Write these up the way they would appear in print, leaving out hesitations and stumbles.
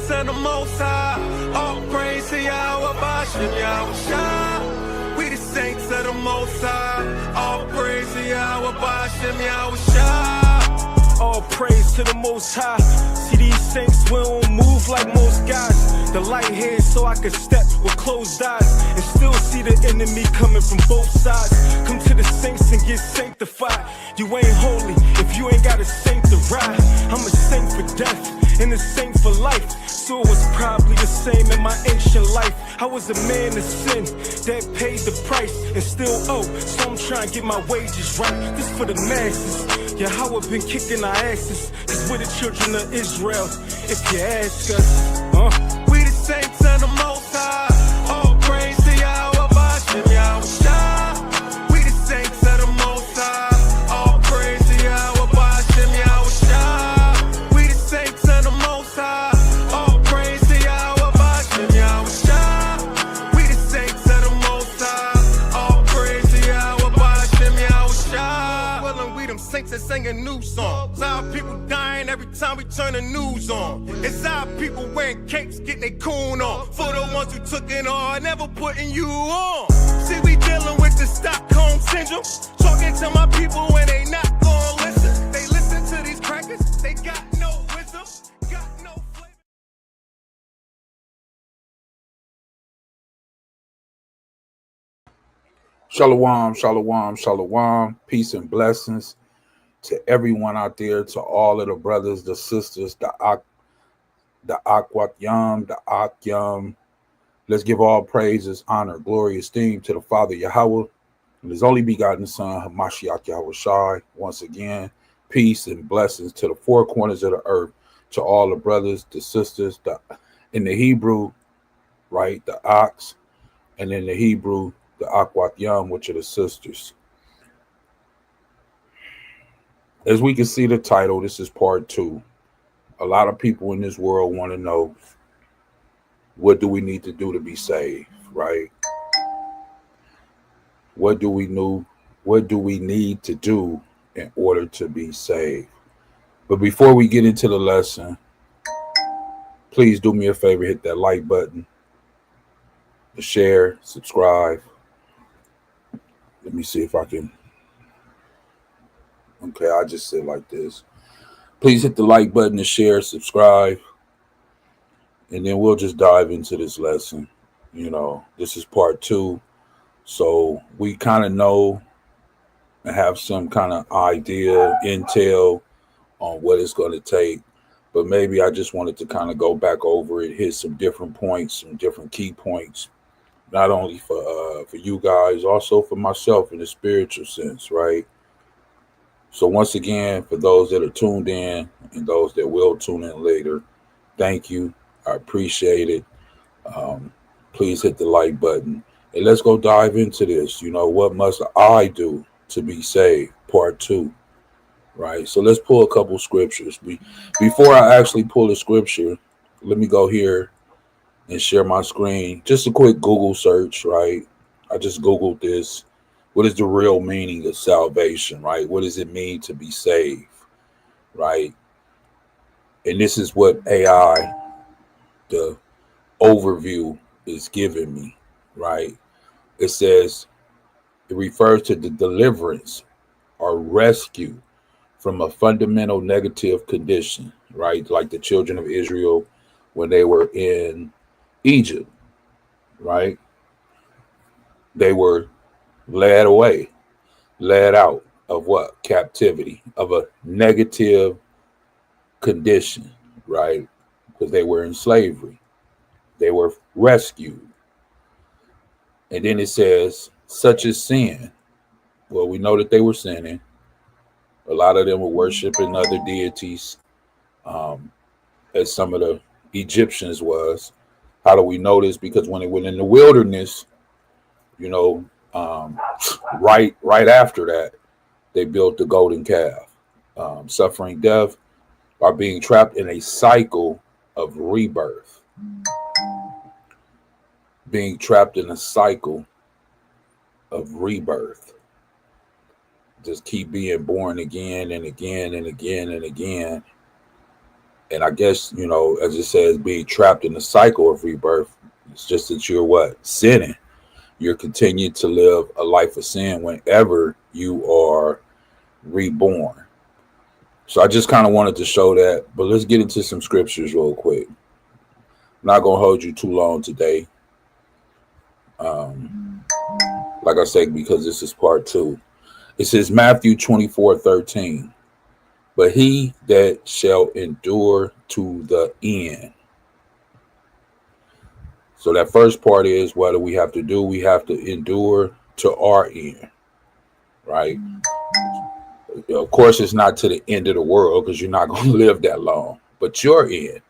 saints and the Most High. All praise to YAHAWAH, Yahweh. We the saints of the Most High. All praise to YAHAWAH, Yahweh. All praise to the Most High. See these saints, we don't move like most guys. The light here so I can step with closed eyes and still see the enemy coming from both sides. Come to the saints and get sanctified. You ain't holy if you ain't got a saint to ride. I'm a saint for death and a saint for life. So it was probably the same in my ancient life. I was a man of sin that paid the price and still owe. So I'm trying to get my wages right. This for the masses. Yahawah been kicking our asses, cause we're the children of Israel, if you ask us. We the saints and the Most High. All praise to YAHAWAH, Yahweh. We the saints and the Most High. All praise to YAHAWAH, Yahweh. We the saints and the Most High. All praise to YAHAWAH, Yahweh. We the saints and the Most High. All praise to YAHAWAH, Yahweh. Well, and we them saints that sing a new song. It's our people dying every time we turn the news on. It's our people wearing capes, getting their coon on. For the ones who took it on, never putting you on. See, we dealing with the Stockholm syndrome. Talking to my people when they not gonna listen. They listen to these crackers, they got no wisdom, got no flavor. Shalawam, shalawam, shalawam. Peace and blessings to everyone out there, to all of the brothers, the sisters, the Ahchwathyam, the Ahchyam. Let's give all praises, honor, glory, esteem to the Father Yahawah and His only begotten Son, Hamashiach Yahushai. Once again, peace and blessings to the four corners of the earth, to all the brothers, the sisters, in the Hebrew, right, the Ox, and in the Hebrew, the Ahchwathyam, which are the sisters. As we can see the title, this is part 2. A lot of people in this world want to know, what do we need to do to be saved, right? What do we need to do in order to be saved? But before we get into the lesson, please do me a favor, hit that like button, the share, subscribe. Let me see if I can. Okay, I just said like this. Please hit the like button, the share, subscribe, and then we'll just dive into this lesson. You know, this is part 2. So we kind of know and have some kind of idea, intel on what it's going to take. But maybe I just wanted to kind of go back over it, hit some different points, some different key points, not only for you guys, also for myself in the spiritual sense, right? So once again, for those that are tuned in and those that will tune in later, thank you. I appreciate it. Please hit the like button. And let's go dive into this. You know, what must I do to be saved? Part 2. Right? So let's pull a couple scriptures. Before I actually pull a scripture, let me go here and share my screen. Just a quick Google search, right? I just Googled this. What is the real meaning of salvation, right? What does it mean to be saved, right? And this is what AI, the overview, is giving me, right? It says, it refers to the deliverance or rescue from a fundamental negative condition, right? Like the children of Israel when they were in Egypt, right? They were led away, led out of what? Captivity, of a negative condition, right? Because they were in slavery. They were rescued. And then it says, such as sin. Well, we know that they were sinning. A lot of them were worshiping other deities, as some of the Egyptians was. How do we know this? Because when they went in the wilderness, you know, right after that, they built the golden calf, suffering death by being trapped in a cycle of rebirth. Being trapped in a cycle of rebirth. Just keep being born again and again and again and again. And I guess, as it says, being trapped in the cycle of rebirth, it's just that you're what? Sinning. You're continuing to live a life of sin whenever you are reborn. So I just kind of wanted to show that, but let's get into some scriptures real quick. I'm not going to hold you too long today. Like I said, because this is part 2. It says Matthew 24:13. But he that shall endure to the end. So that first part is, what do we have to do? We have to endure to our end, right? Of course, it's not to the end of the world, because you're not going to live that long. But your end,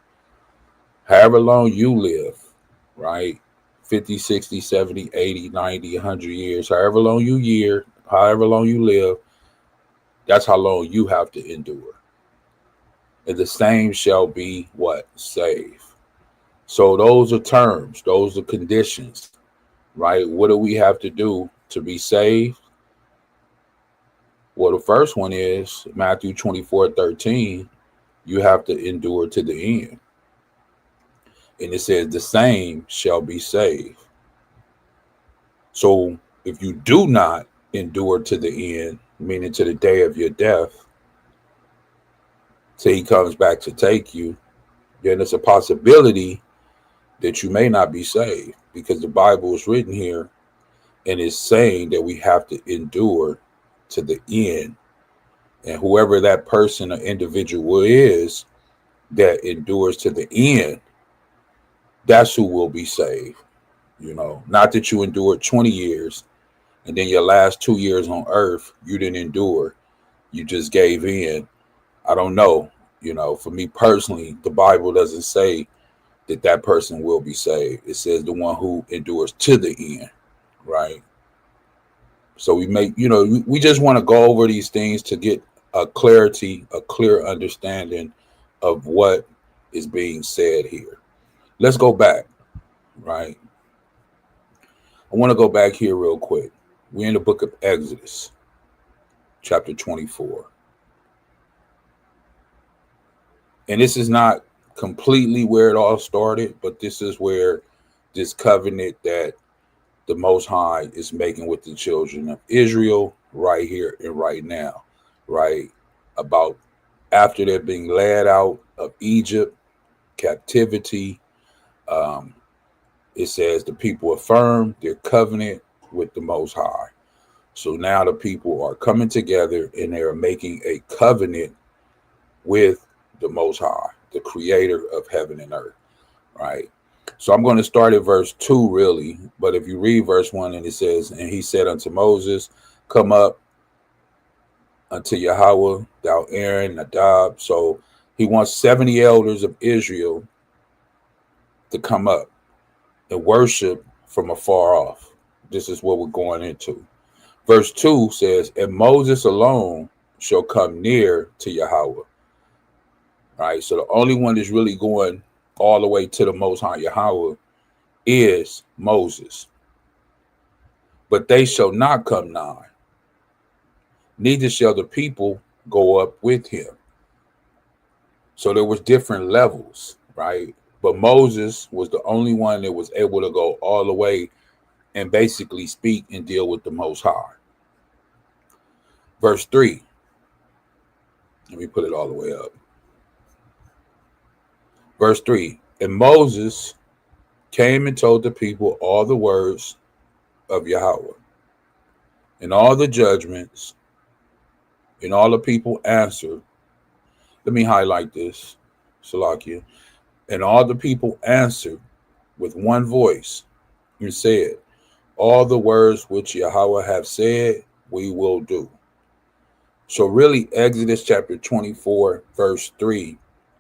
however long you live, right? 50, 60, 70, 80, 90, 100 years, however long you live, that's how long you have to endure. And the same shall be what? Saved. So those are terms, those are conditions, right? What do we have to do to be saved? Well, the first one is Matthew 24:13. You have to endure to the end. And it says the same shall be saved. So if you do not endure to the end, meaning to the day of your death, till he comes back to take you, then it's a possibility that you may not be saved, because the Bible is written here and it's saying that we have to endure to the end. And whoever that person or individual is that endures to the end, that's who will be saved. Not that you endured 20 years and then your last 2 years on earth, you didn't endure. You just gave in. I don't know. For me personally, the Bible doesn't say that person will be saved. It says the one who endures to the end, right? So we just want to go over these things to get a clear understanding of what is being said here. Let's go back, right? I want to go back here real quick. We're in the book of Exodus, chapter 24. And this is not completely where it all started, but this is where this covenant that the Most High is making with the children of Israel right here and right now, right? About after they're being led out of Egypt, captivity. It says the people affirm their covenant with the Most High. So now the people are coming together and they are making a covenant with the Most High, the creator of heaven and earth, right? So I'm going to start at verse 2, really. But if you read verse 1, and it says, and he said unto Moses, come up unto YAHAWAH, thou Aaron, Nadab. So he wants 70 elders of Israel to come up and worship from afar off. This is what we're going into. Verse 2 says, and Moses alone shall come near to YAHAWAH. Right? So the only one that's really going all the way to the Most High YAHAWAH is Moses. But they shall not come nigh, neither shall the people go up with him. So there was different levels, right? But Moses was the only one that was able to go all the way and basically speak and deal with the Most High. Verse 3. Let me put it all the way up. Verse 3. And Moses came and told the people all the words of YAHAWAH and all the judgments, and all the people answered. Let me highlight this, Salakia. And all the people answered with one voice and said, all the words which YAHAWAH have said, we will do. So really, Exodus chapter 24, verse 3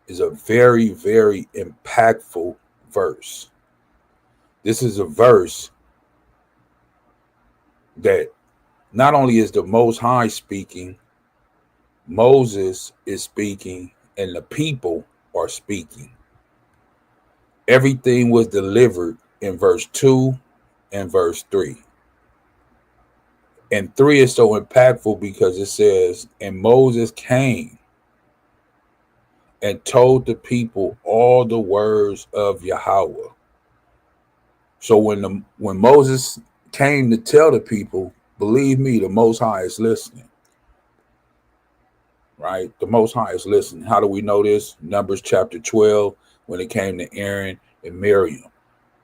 is a very, very impactful verse. This is a verse that not only is the Most High speaking, Moses is speaking, and the people are speaking. Everything was delivered in verse 2 and verse 3. And 3 is so impactful because it says, and Moses came and told the people all the words of Yahawah. So when Moses came to tell the people, believe me, the Most High is listening. Right? The Most High is listening. How do we know this? Numbers chapter 12, when it came to Aaron and Miriam,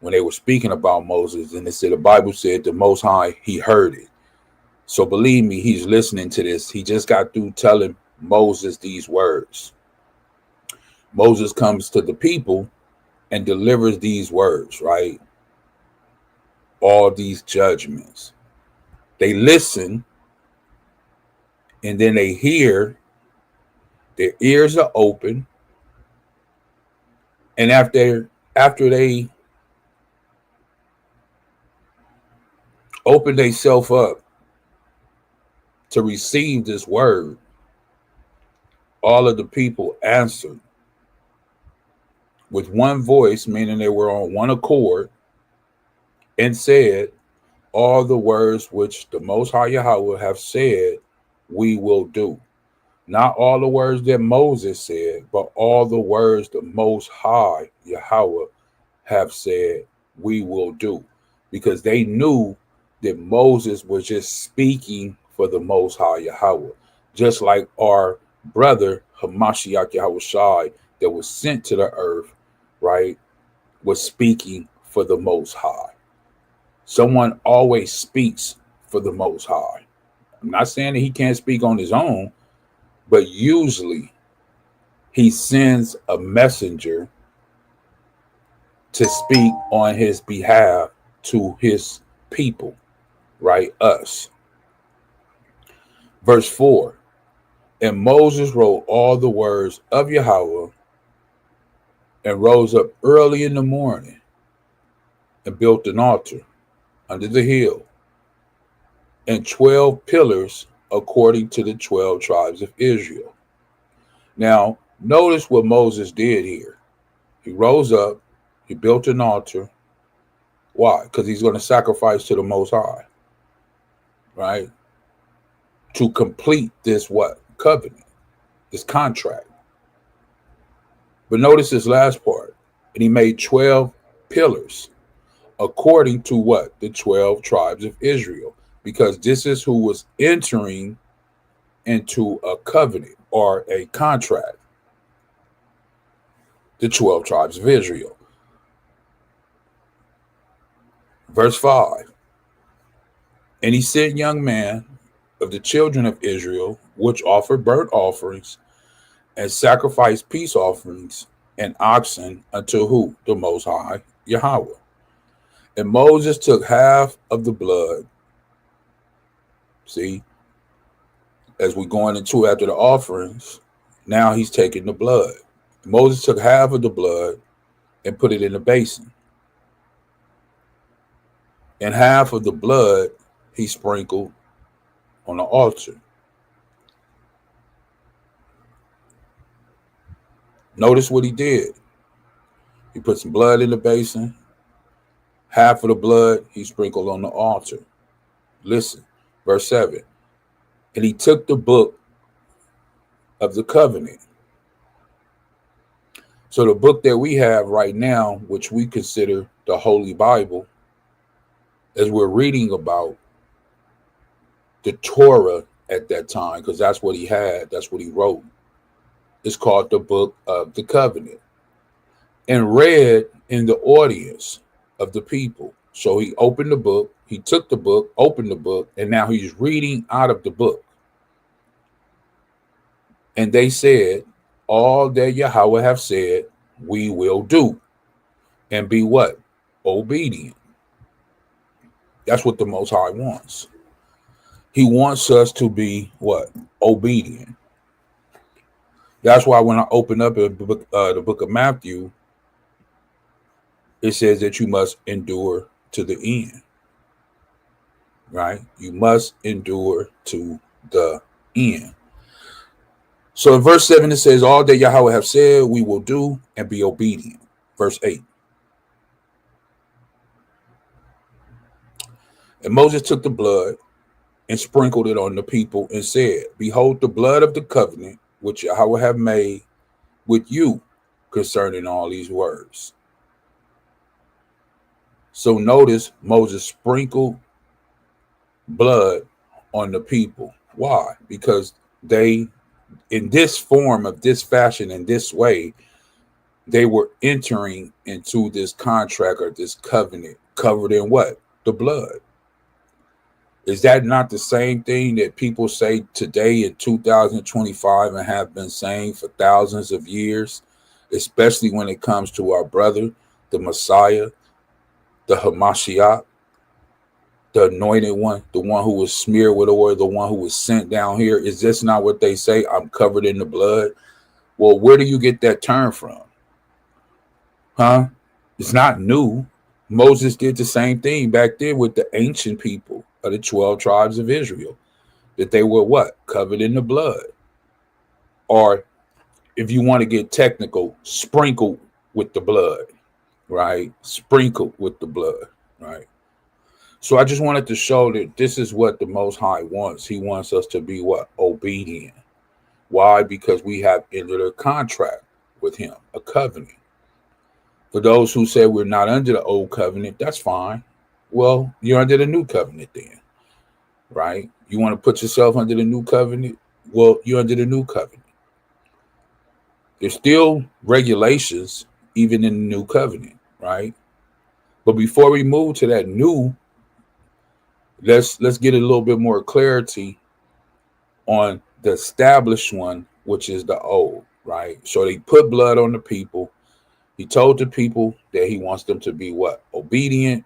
when they were speaking about Moses, and it said the Bible said the Most High, he heard it. So believe me, he's listening to this. He just got through telling Moses these words. Moses comes to the people and delivers these words, right? All these judgments. They listen, and then they hear, their ears are open, and after they open themselves up to receive this word, all of the people answered with one voice, meaning they were on one accord, and said, all the words which the Most High Yahawah have said, we will do. Not all the words that Moses said, but all the words the Most High Yahawah have said, we will do. Because they knew that Moses was just speaking for the Most High Yahawah. Just like our brother, Hamashiach Yahushai, that was sent to the earth, right, was speaking for the Most High. Someone always speaks for the Most High. I'm not saying that he can't speak on his own, but usually he sends a messenger to speak on his behalf to his people, right? Us. Verse 4, and Moses wrote all the words of Yahawah and rose up early in the morning and built an altar under the hill and 12 pillars according to the 12 tribes of Israel. Now, notice what Moses did here. He rose up, he built an altar. Why? Because he's going to sacrifice to the Most High, right? To complete this what? Covenant, this contract. But notice this last part. And he made 12 pillars according to what? The 12 tribes of Israel. Because this is who was entering into a covenant or a contract. The 12 tribes of Israel. Verse 5. And he sent young men of the children of Israel, which offered burnt offerings and sacrificed peace offerings and oxen unto who? The Most High Yahawah. And Moses took half of the blood. See, as we're going into after the offerings, now he's taking the blood. Moses took half of the blood and put it in the basin. And half of the blood he sprinkled on the altar. Notice what he did. He put some blood in the basin. Half of the blood he sprinkled on the altar. Listen, verse 7. And he took the book of the covenant. So the book that we have right now, which we consider the Holy Bible, as we're reading about the Torah at that time, because that's what he had, that's what he wrote. It's called the book of the covenant, and read in the audience of the people. So he opened the book, he took the book, opened the book, and now he's reading out of the book. And they said, all that Yahawah have said, we will do. And be what? Obedient. That's what the Most High wants. He wants us to be what? Obedient. That's why when I open up the book of Matthew, it says that you must endure to the end. Right? You must endure to the end. So in verse 7, it says, all that Yahawah have said, we will do and be obedient. Verse 8. And Moses took the blood and sprinkled it on the people and said, behold, the blood of the covenant which Yahawah have made with you concerning all these words. So notice Moses sprinkled blood on the people. Why? Because they, in this form, of this fashion, in this way, they were entering into this contract or this covenant covered in what? The blood. Is that not the same thing that people say today in 2025 and have been saying for thousands of years, especially when it comes to our brother, the Messiah, the Hamashiach, the anointed one, the one who was smeared with oil, the one who was sent down here? Is this not what they say? I'm covered in the blood. Well, where do you get that term from? Huh? It's not new. Moses did the same thing back then with the ancient people of the 12 tribes of Israel, that they were what? Covered in the blood. Or if you want to get technical, sprinkled with the blood, right? Sprinkled with the blood, right? So I just wanted to show that this is what the Most High wants. He wants us to be what? Obedient. Why? Because we have entered a contract with him, a covenant. For those who say we're not under the old covenant, that's fine. Well, you're under the new covenant then, right? You want to put yourself under the new covenant? Well, you're under the new covenant. There's still regulations even in the new covenant, right? But before we move to that new, let's get a little bit more clarity on the established one, which is the old, right? So they put blood on the people. He told the people that he wants them to be what? Obedient.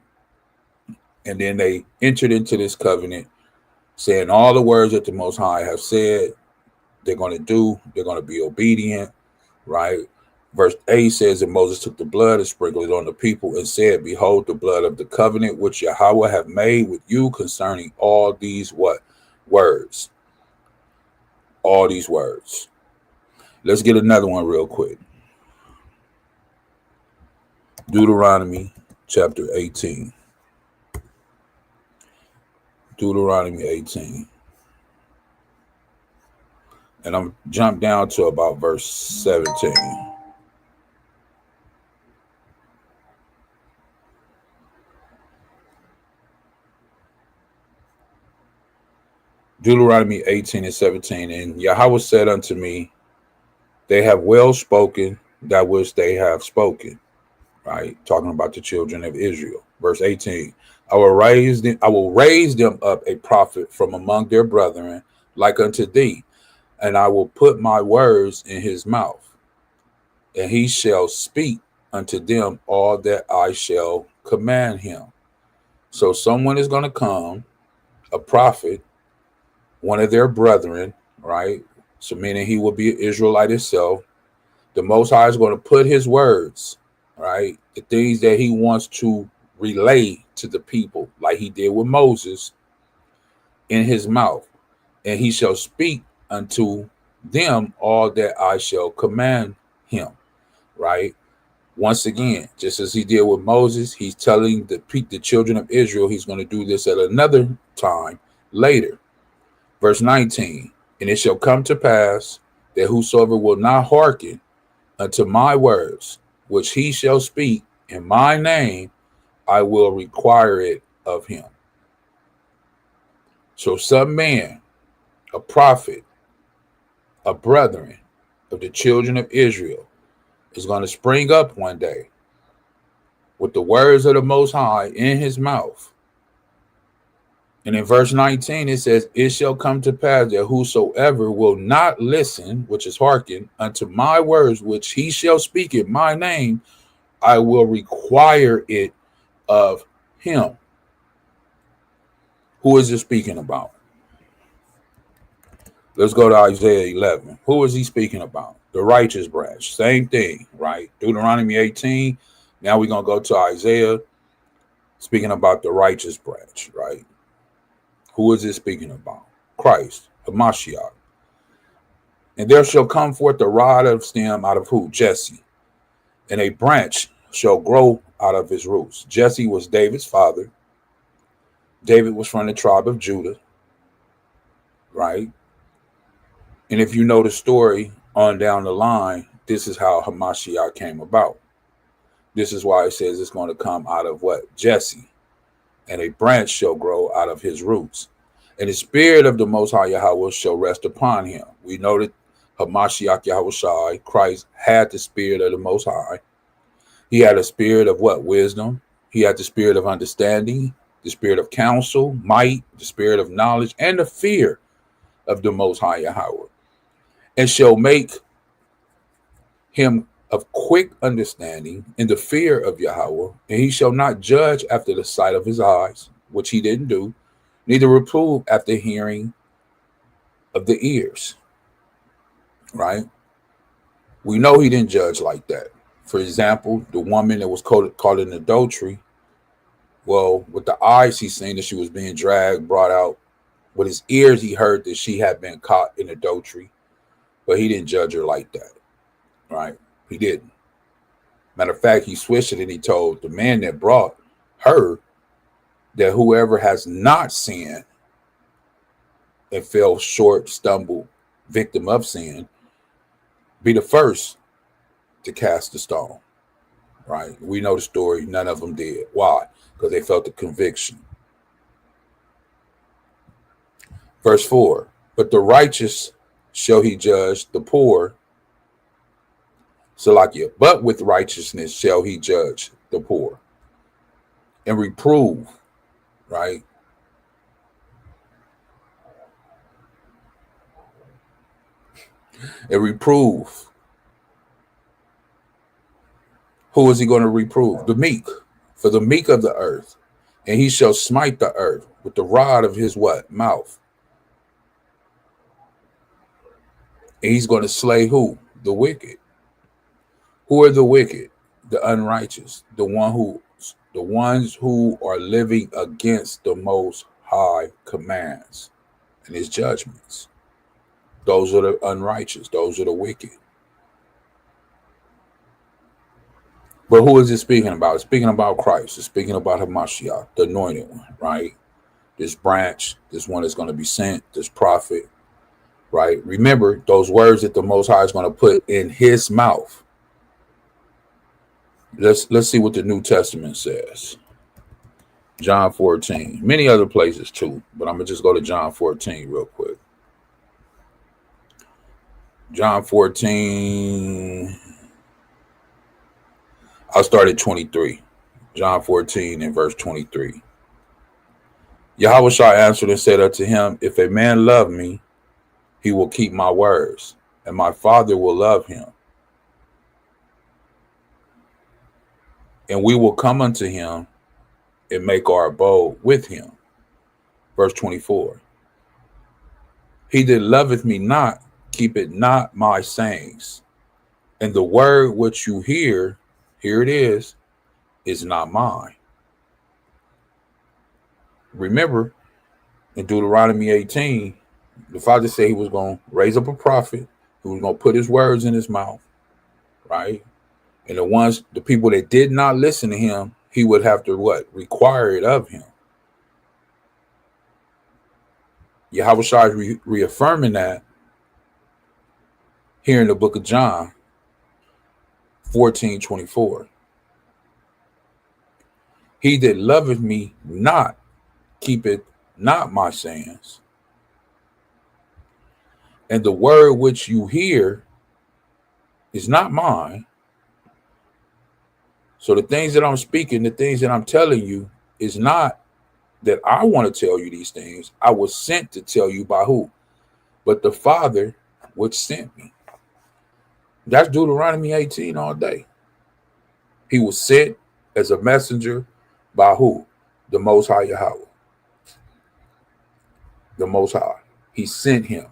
And then they entered into this covenant saying all the words that the Most High have said they're going to do. They're going to be obedient, right? Verse 8 says that Moses took the blood and sprinkled it on the people and said, behold, the blood of the covenant which Yahawah have made with you concerning all these what? Words. All these words. Let's get another one real quick. Deuteronomy chapter 18. Deuteronomy 18. And I'm jump down to about verse 17. Deuteronomy 18 and 17. And Yahawah said unto me, they have well spoken that which they have spoken. Right? Talking about the children of Israel. Verse 18. I will raise them up a prophet from among their brethren, like unto thee, and I will put my words in his mouth, and he shall speak unto them all that I shall command him. So someone is going to come, a prophet, one of their brethren, right? So meaning he will be an Israelite himself. The Most High is going to put his words, right? The things that he wants to relay to the people, like he did with Moses, in his mouth. And he shall speak unto them all that I shall command him, right? Once again, just as he did with Moses, he's telling the children of Israel he's going to do this at another time later. Verse 19, and it shall come to pass that whosoever will not hearken unto my words, which he shall speak in my name, I will require it of him. So some man, a prophet, a brethren of the children of Israel, is going to spring up one day with the words of the Most High in his mouth. And in verse 19, it says, it shall come to pass that whosoever will not listen, which is hearken, unto my words, which he shall speak in my name, I will require it of him. Who is it speaking about? Let's go to Isaiah 11. Who is he speaking about? The righteous branch. Same thing, right? Deuteronomy 18. Now we're going to go to Isaiah, speaking about the righteous branch, right? Who is it speaking about? Christ, the Mashiach. And there shall come forth a rod of stem out of who? Jesse. And a branch shall grow out of his roots. Jesse was David's father. David was from the tribe of Judah, right? And if you know the story on down the line, This is how Hamashiach came about. This is why it says it's going to come out of what? Jesse. And a branch shall grow out of his roots. And the spirit of the Most High Yahweh shall rest upon him. We know that Hamashiach Yahushai, Christ, had the spirit of the Most High. He had a spirit of what? Wisdom. He had the spirit of understanding, the spirit of counsel, might, the spirit of knowledge, and the fear of the Most High Yahweh. And shall make him of quick understanding in the fear of Yahweh, and he shall not judge after the sight of his eyes, which he didn't do, neither reprove after hearing of the ears. Right? We know he didn't judge like that. For example, the woman that was caught in adultery, well, with the eyes he seen that she was being dragged, brought out. With his ears he heard that she had been caught in adultery, but he didn't judge her like that. Right? He didn't. Matter of fact, he switched it and he told the man that brought her that whoever has not sinned and fell short, stumbled, victim of sin, be the first to cast the stone. Right? We know the story. None of them did. Why? Because they felt the conviction. Verse 4, but the righteous shall he judge the poor. Salakia, but with righteousness shall he judge the poor and reprove, right? And reprove. Who is he going to reprove? The meek, for the meek of the earth. And he shall smite the earth with the rod of his what? Mouth. And he's going to slay who? The wicked. Who are the wicked? The unrighteous. The ones who are living against the Most High commands and his judgments. Those are the unrighteous. Those are the wicked. But who is it speaking about? It's speaking about Christ. It's speaking about Hamashiach, the anointed one, right? This branch, this one is going to be sent, this prophet, right? Remember those words that the Most High is going to put in his mouth. Let's see what the New Testament says. John 14. Many other places too, but I'm going to just go to John 14 real quick. John 14. I'll start at 23. John 14 and verse 23. Yahushua answered and said unto him, if a man love me, he will keep my words, and my Father will love him. And we will come unto him and make our abode with him. Verse 24. He that loveth me not, keepeth not my sayings. And the word which you hear, here it is not mine. Remember, in Deuteronomy 18, the Father said he was going to raise up a prophet who was going to put his words in his mouth, right? And the people that did not listen to him, he would have to what? Require it of him. Yahushua is reaffirming that here in the book of John 14:24. He that loveth me not, keepeth not my sayings. And the word which you hear is not mine. So the things that I'm speaking, the things that I'm telling you is not that I want to tell you these things. I was sent to tell you by who? But the Father which sent me. That's Deuteronomy 18 all day. He was sent as a messenger by who? The Most High Yahweh. The Most High. He sent him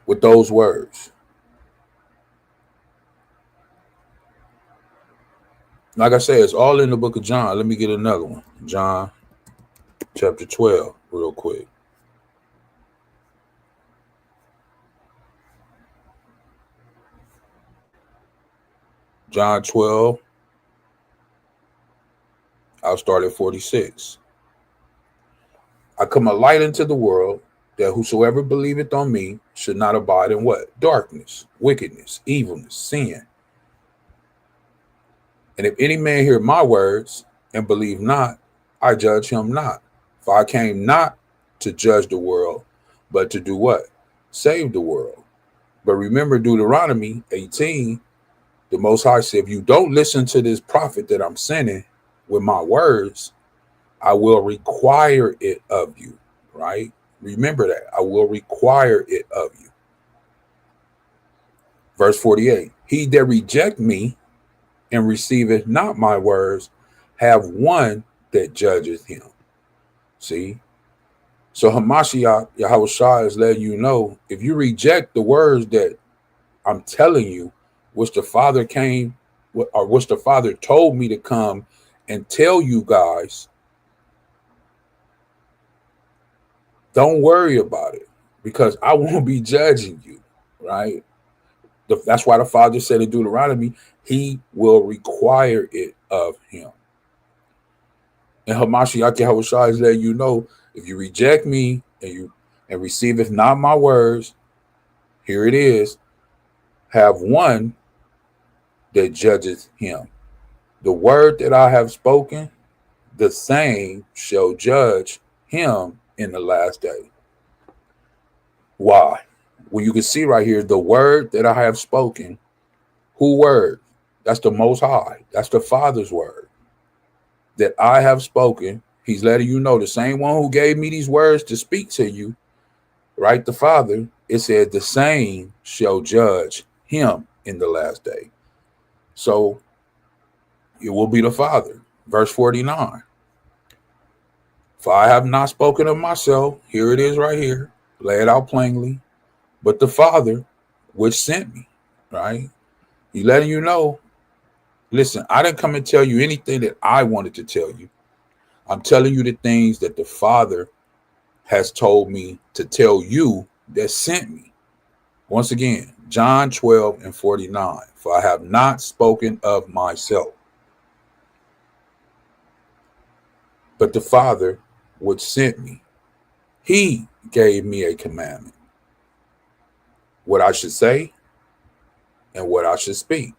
with those words. Like I said, it's all in the book of John. Let me get another one. John chapter 12, real quick. John 12. I'll start at 46. I come a light into the world, that whosoever believeth on me should not abide in what? Darkness, wickedness, evilness, sin. And if any man hear my words and believe not, I judge him not. For I came not to judge the world, but to do what? Save the world. But remember Deuteronomy 18, the Most High said, if you don't listen to this prophet that I'm sending with my words, I will require it of you, right? Remember that. I will require it of you. Verse 48, he that reject me and receiveth not my words have one that judgeth him. See? So Hamashiach, Yahawashi is letting you know, if you reject the words that I'm telling you, which the Father came, or which the Father told me to come and tell you guys, don't worry about it, because I won't be judging you, right? That's why the Father said in Deuteronomy, he will require it of him. And Hamashiach Yahawashi is letting you know, if you reject me and receiveth not my words, here it is, have one that judgeth him. The word that I have spoken, the same shall judge him in the last day. Why? Well, you can see right here, the word that I have spoken, who word? That's the Most High. That's the Father's word that I have spoken. He's letting you know, the same one who gave me these words to speak to you, right? The Father, it said the same shall judge him in the last day. So it will be the Father. Verse 49. For I have not spoken of myself. Here it is right here. Lay it out plainly. But the Father, which sent me, right? He's letting you know, listen, I didn't come and tell you anything that I wanted to tell you. I'm telling you the things that the Father has told me to tell you that sent me. Once again, John 12 and 49. For I have not spoken of myself, but the Father which sent me, he gave me a commandment, what I should say and what I should speak.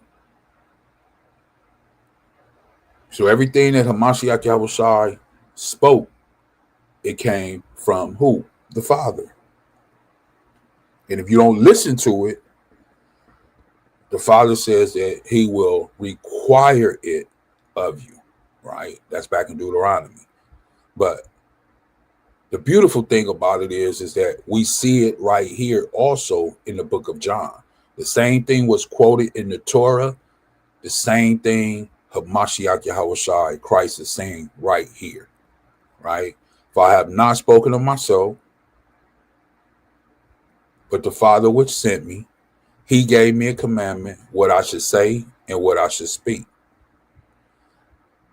So everything that Hamashiach Yahawashi spoke, it came from who? The Father. And if you don't listen to it, the Father says that he will require it of you, right? That's back in Deuteronomy. But the beautiful thing about it is that we see it right here also in the book of John. The same thing was quoted in the Torah. The same thing Hamashiach Yahawashi, Christ, is saying right here, right? For I have not spoken of myself, but the Father which sent me, he gave me a commandment, what I should say and what I should speak.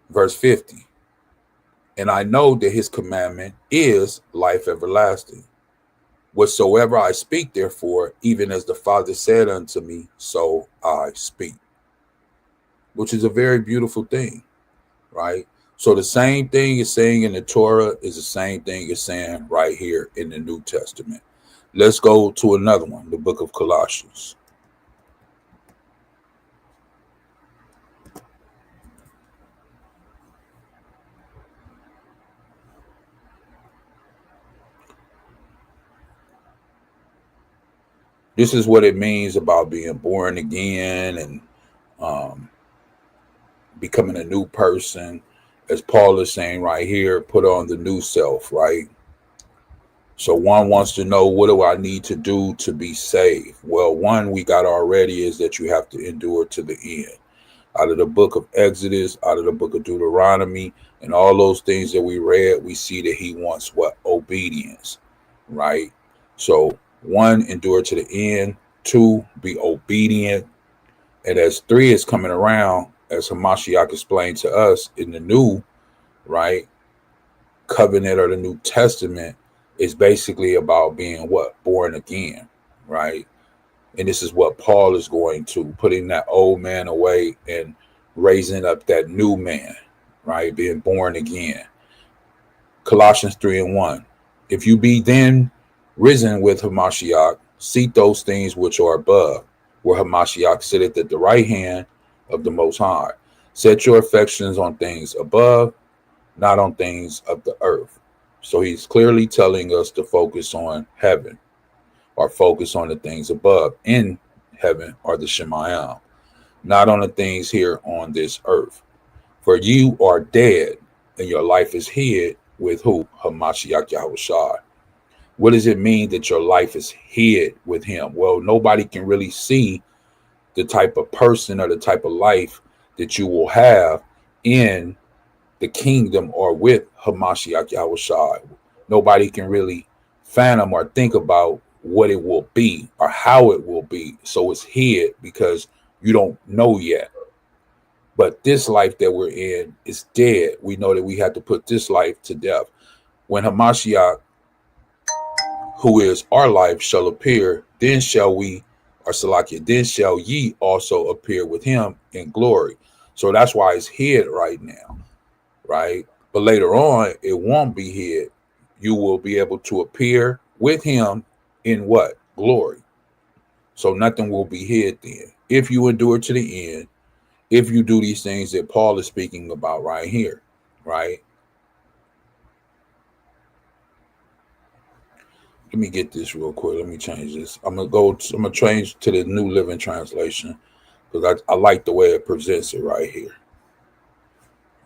Verse 50. And I know that his commandment is life everlasting. Whatsoever I speak, therefore, even as the Father said unto me, so I speak. Which is a very beautiful thing, right? So the same thing is saying in the Torah is the same thing is saying right here in the New Testament. Let's go to another one, the book of Colossians. This is what it means about being born again and becoming a new person. As Paul is saying right here, put on the new self, right? So one wants to know, what do I need to do to be saved? Well, one we got already is that you have to endure to the end. Out of the book of Exodus, out of the book of Deuteronomy, and all those things that we read, we see that he wants what? Obedience, right? So one, endure to the end. Two, be obedient. And as three is coming around, as Hamashiach explained to us in the new, right, covenant or the New Testament, is basically about being what? Born again, right? And this is what Paul is going to, putting that old man away and raising up that new man, right? Being born again. Colossians 3 and 1. If you be then risen with Hamashiach, seek those things which are above, where Hamashiach sitteth at the right hand of the Most High. Set your affections on things above, not on things of the earth. So he's clearly telling us to focus on heaven, or focus on the things above in heaven, or the Shemayim, not on the things here on this earth. For you are dead, and your life is hid with who? Hamashiach Yahushua. What does it mean that your life is hid with him? Well, nobody can really see the type of person or the type of life that you will have in the kingdom or with Hamashiach Yahushua. Nobody can really fathom or think about what it will be or how it will be. So it's hid because you don't know yet. But this life that we're in is dead. We know that we have to put this life to death. When Hamashiach, who is our life, shall appear, then shall we, or Salakia, then shall ye also appear with him in glory. So that's why it's hid right now, right? But later on, it won't be hid. You will be able to appear with him in what? Glory. So nothing will be hid then. If you endure to the end, if you do these things that Paul is speaking about right here, right? Let me get this real quick. Let me change this. I'm gonna change to the New Living Translation because I like the way it presents it right here.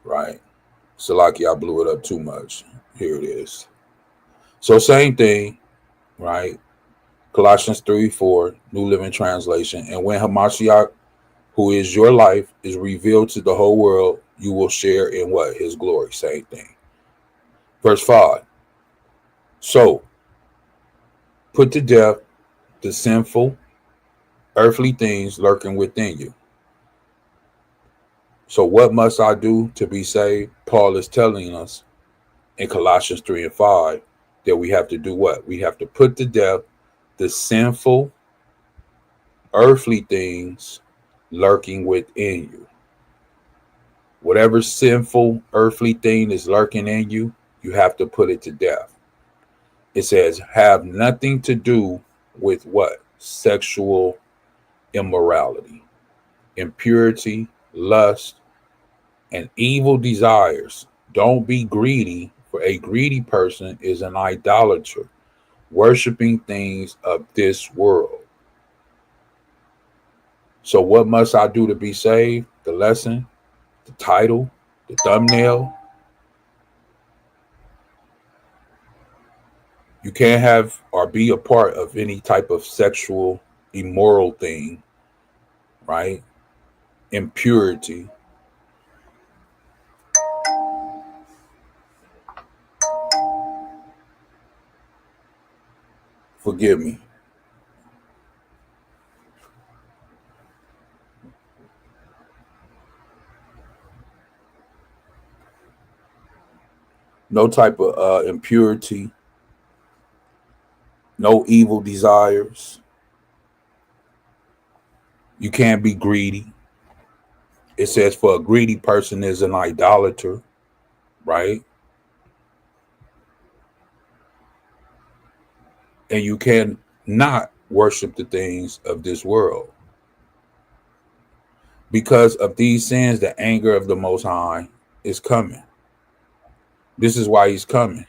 Right. Salaki, I blew it up too much. Here it is. So same thing, right? Colossians 3:4, New Living Translation. And when Hamashiach, who is your life, is revealed to the whole world, you will share in what? His glory. Same thing. Verse 5. So put to death the sinful, earthly things lurking within you. So what must I do to be saved? Paul is telling us in Colossians 3:5 that we have to do what? We have to put to death the sinful, earthly things lurking within you. Whatever sinful, earthly thing is lurking in you, you have to put it to death. It says, have nothing to do with what? Sexual immorality, impurity, lust, and evil desires. Don't be greedy, for a greedy person is an idolater, worshiping things of this world. So what must I do to be saved? The lesson, the title, the thumbnail. You can't have or be a part of any type of sexual immoral thing, right? Impurity. Forgive me. No type of impurity. No evil desires. You can't be greedy. It says for a greedy person is an idolater, right? And you can not worship the things of this world. Because of these sins, the anger of the Most High is coming. This is why he's coming.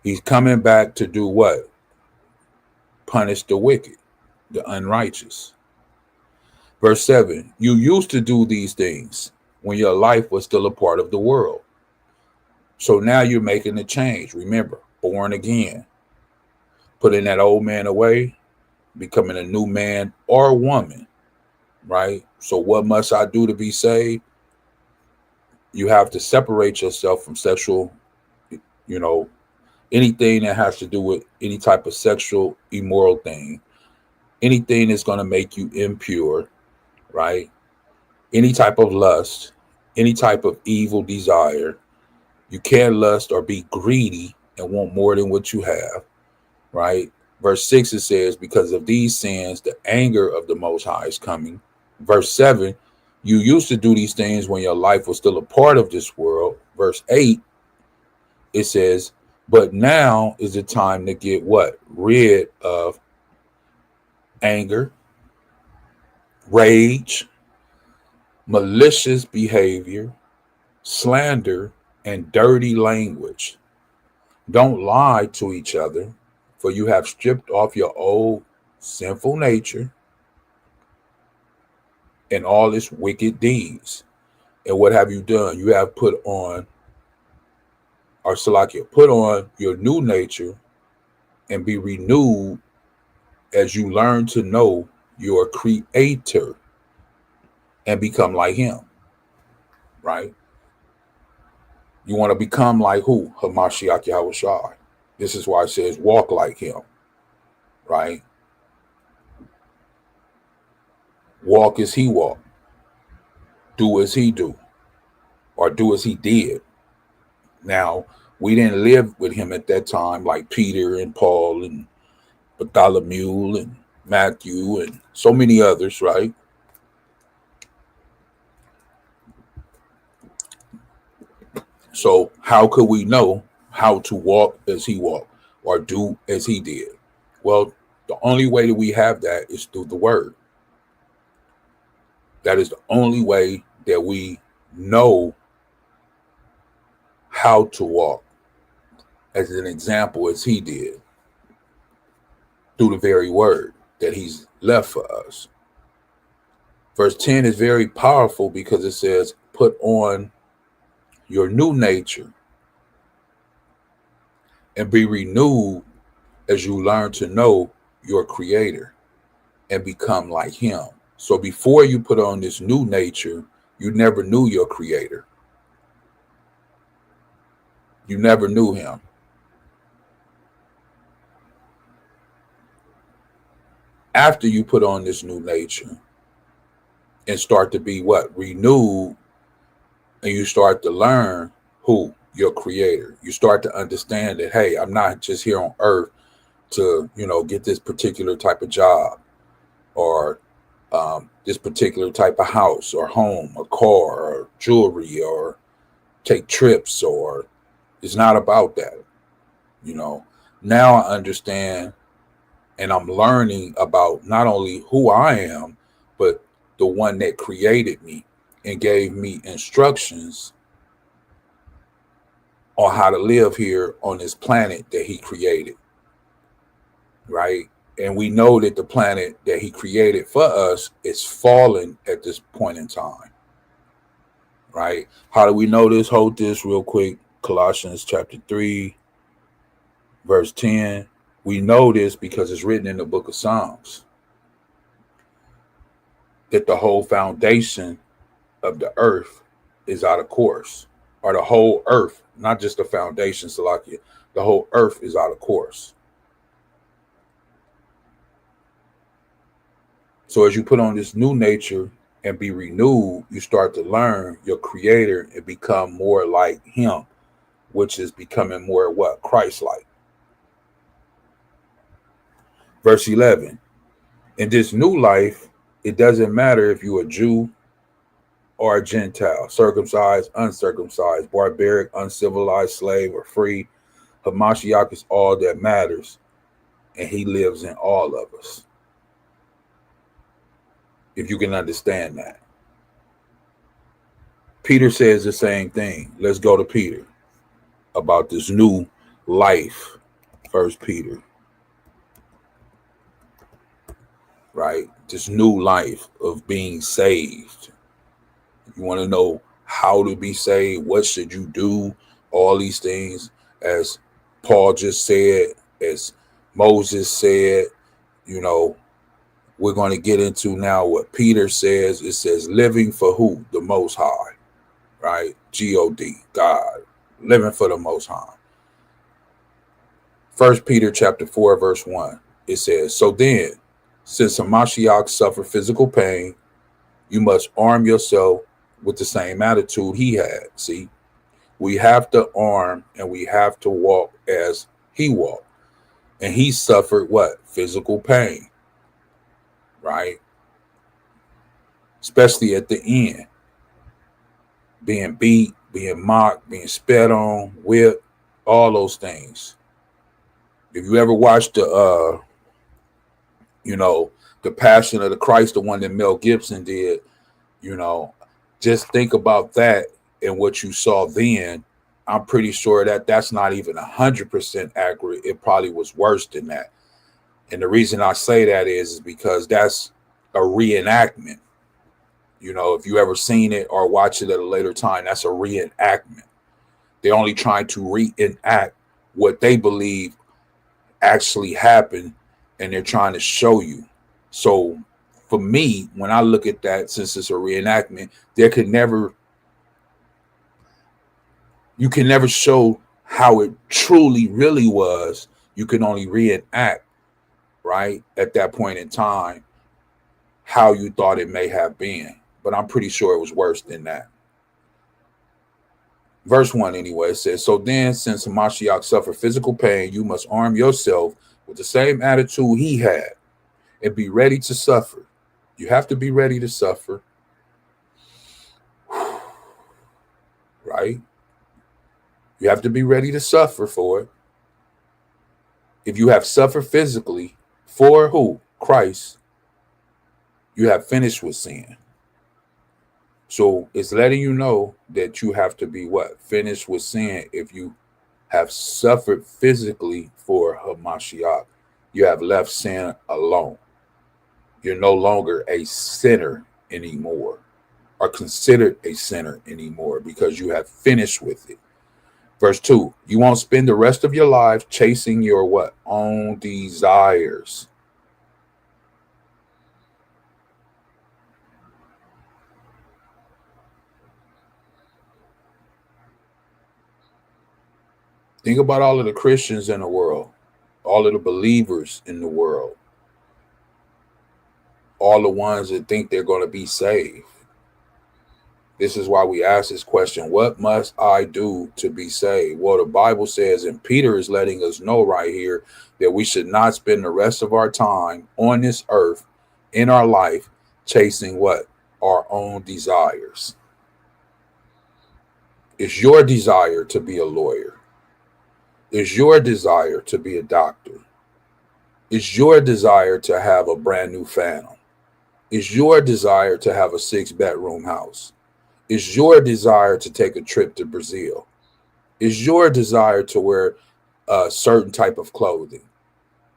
He's coming back to do what? Punish the wicked, the unrighteous. Verse 7, you used to do these things when your life was still a part of the world. So now you're making a change. Remember, born again, putting that old man away, becoming a new man or woman, right? So what must I do to be saved? You have to separate yourself from sexual, anything that has to do with any type of sexual immoral thing, anything that's going to make you impure, right? Any type of lust, any type of evil desire. You can't lust or be greedy and want more than what you have, right? Verse 6, it says, because of these sins, the anger of the Most High is coming. Verse 7, you used to do these things when your life was still a part of this world. Verse 8, it says, But now is the time to get what? Rid of anger, rage, malicious behavior, slander, and dirty language. Don't lie to each other, for you have stripped off your old sinful nature and all its wicked deeds. And what have you done? You have put on, or Salakia, put on your new nature and be renewed as you learn to know your creator and become like him, right? You want to become like who? Hamashiach Yahushua. This is why it says walk like him, right? Walk as he walked. Do as he do, or do as he did. Now, we didn't live with him at that time like Peter and Paul and Bartholomew and Matthew and so many others, right? So how could we know how to walk as he walked or do as he did? Well, the only way that we have that is through the word. That is the only way that we know how to walk as an example as he did, through the very word that he's left for us. Verse 10 is very powerful because it says, put on your new nature and be renewed as you learn to know your creator and become like him. So before you put on this new nature, you never knew your creator. You never knew him. After you put on this new nature and start to be what? Renewed, and you start to learn who? Your creator. You start to understand that, hey, I'm not just here on earth to, get this particular type of job or this particular type of house or home or car or jewelry or take trips, or it's not about that. Now I understand, and I'm learning about not only who I am, but the one that created me and gave me instructions on how to live here on this planet that he created, right? And we know that the planet that he created for us is fallen at this point in time, right? How do we know this? Hold this real quick. Colossians chapter 3, verse 10. We know this because it's written in the book of Psalms that the whole foundation of the earth is out of course, or the whole earth, not just the foundation, Salakia, the whole earth is out of course. So as you put on this new nature and be renewed, you start to learn your creator and become more like him, which is becoming more what? Christ-like. Verse 11, in this new life, it doesn't matter if you're a Jew or a Gentile, circumcised, uncircumcised, barbaric, uncivilized, slave, or free. Hamashiach is all that matters, and he lives in all of us. If you can understand that. Peter says the same thing. Let's go to Peter about this new life. 1 Peter. Right? This new life of being saved. You want to know how to be saved? What should you do? All these things, as Paul just said, as Moses said, we're going to get into now what Peter says. It says living for who? The Most High, right? G-O-D, God, living for the Most High. 1 Peter chapter 4, verse 1, it says, so then, since Hamashiach suffered physical pain, you must arm yourself with the same attitude he had. See, we have to arm and we have to walk as he walked. And he suffered what? Physical pain, right? Especially at the end. Being beat, being mocked, being spat on, whipped, all those things. If you ever watched the the Passion of the Christ, the one that Mel Gibson did, just think about that and what you saw then. I'm pretty sure that that's not even 100% accurate. It probably was worse than that. And the reason I say that is because that's a reenactment. If you ever seen it or watch it at a later time, that's a reenactment. They're only trying to reenact what they believe actually happened, and they're trying to show you. So for me, when I look at that, since it's a reenactment, you can never show how it truly really was. You can only reenact, right, at that point in time, how you thought it may have been. But I'm pretty sure it was worse than that. Verse 1 anyway, it says, so then, since Mashiach suffered physical pain, you must arm yourself with the same attitude he had and be ready to suffer. You have to be ready to suffer. Right? You have to be ready to suffer for it. If you have suffered physically for who? Christ, you have finished with sin. So it's letting you know that you have to be what? Finished with sin. If you have suffered physically for Hamashiach, you have left sin alone. You're no longer a sinner anymore, or considered a sinner anymore, because you have finished with it. Verse 2, you won't spend the rest of your life chasing your what? Own desires. Think about all of the Christians in the world, all of the believers in the world, all the ones that think they're going to be saved. This is why we ask this question, what must I do to be saved? Well, the Bible says, and Peter is letting us know right here, that we should not spend the rest of our time on this earth, in our life, chasing what? Our own desires. It's your desire to be a lawyer. It's your desire to be a doctor. It's your desire to have a brand new Phantom. It's your desire to have a 6-bedroom house. It's your desire to take a trip to Brazil. It's your desire to wear a certain type of clothing.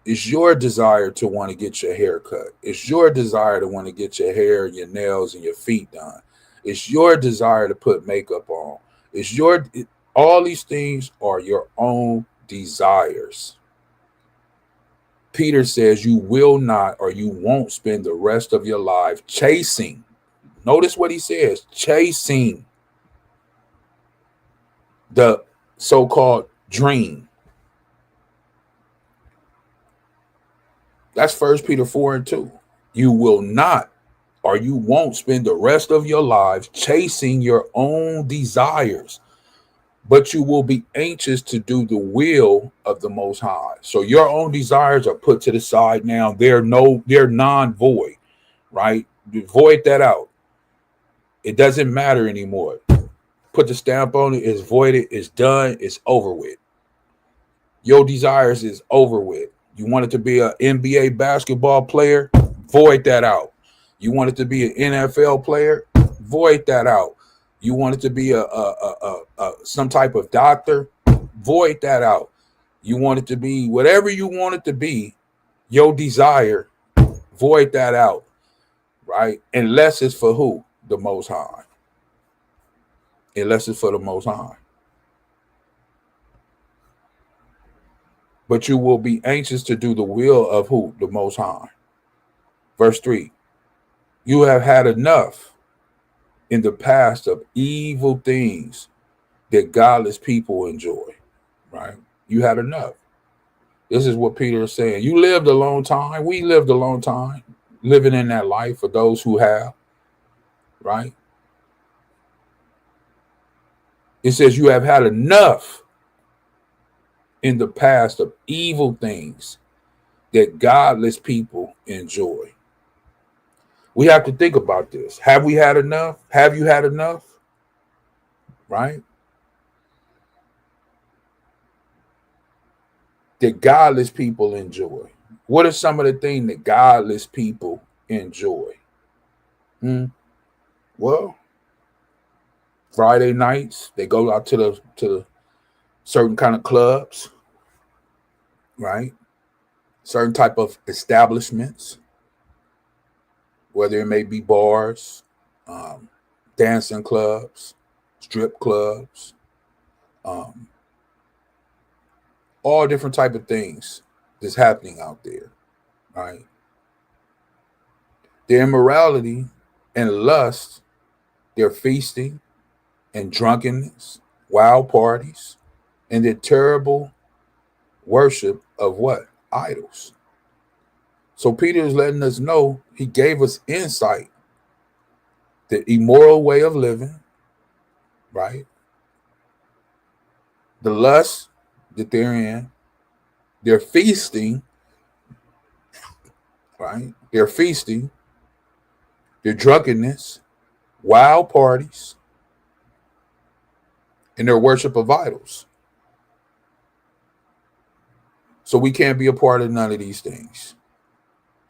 It's your desire to want to get your hair cut. It's your desire to want to get your hair, your nails, and your feet done. It's your desire to put makeup on. All these things are your own desires. Peter says you will not, or you won't spend the rest of your life chasing. Notice what he says, chasing the so-called dream. That's 1 Peter 4:2. You will not, or you won't spend the rest of your lives chasing your own desires, but you will be anxious to do the will of the Most High. So your own desires are put to the side now. They're non-void, right? Void that out. It doesn't matter anymore. Put the stamp on it. It's voided. It's done. It's over with. Your desires is over with. You wanted to be an NBA basketball player? Void that out. You wanted to be an NFL player? Void that out. You wanted to be some type of doctor? Void that out. You wanted to be whatever you wanted to be, your desire, void that out, right? Unless it's for who? The Most High. Unless it's for the Most High. But you will be anxious to do the will of who? The Most High. Verse 3. You have had enough in the past of evil things that godless people enjoy, right? You had enough. This is what Peter is saying. You lived a long time. We lived a long time living in that life for those who have, right? It says you have had enough in the past of evil things that godless people enjoy. We have to think about this. Have we had enough? Have you had enough? Right? that godless people enjoy? What are some of the things that godless people enjoy? Well, Friday nights, they go out to the certain kind of clubs, right? Certain type of establishments, whether it may be bars, dancing clubs, strip clubs, all different type of things that's happening out there, right? Their immorality and lust, their feasting and drunkenness, wild parties, and their terrible worship of what? Idols. So Peter is letting us know, he gave us insight, the immoral way of living, right? The lust that they're in, their feasting, right? Their feasting, their drunkenness, wild parties, and their worship of idols. So we can't be a part of none of these things,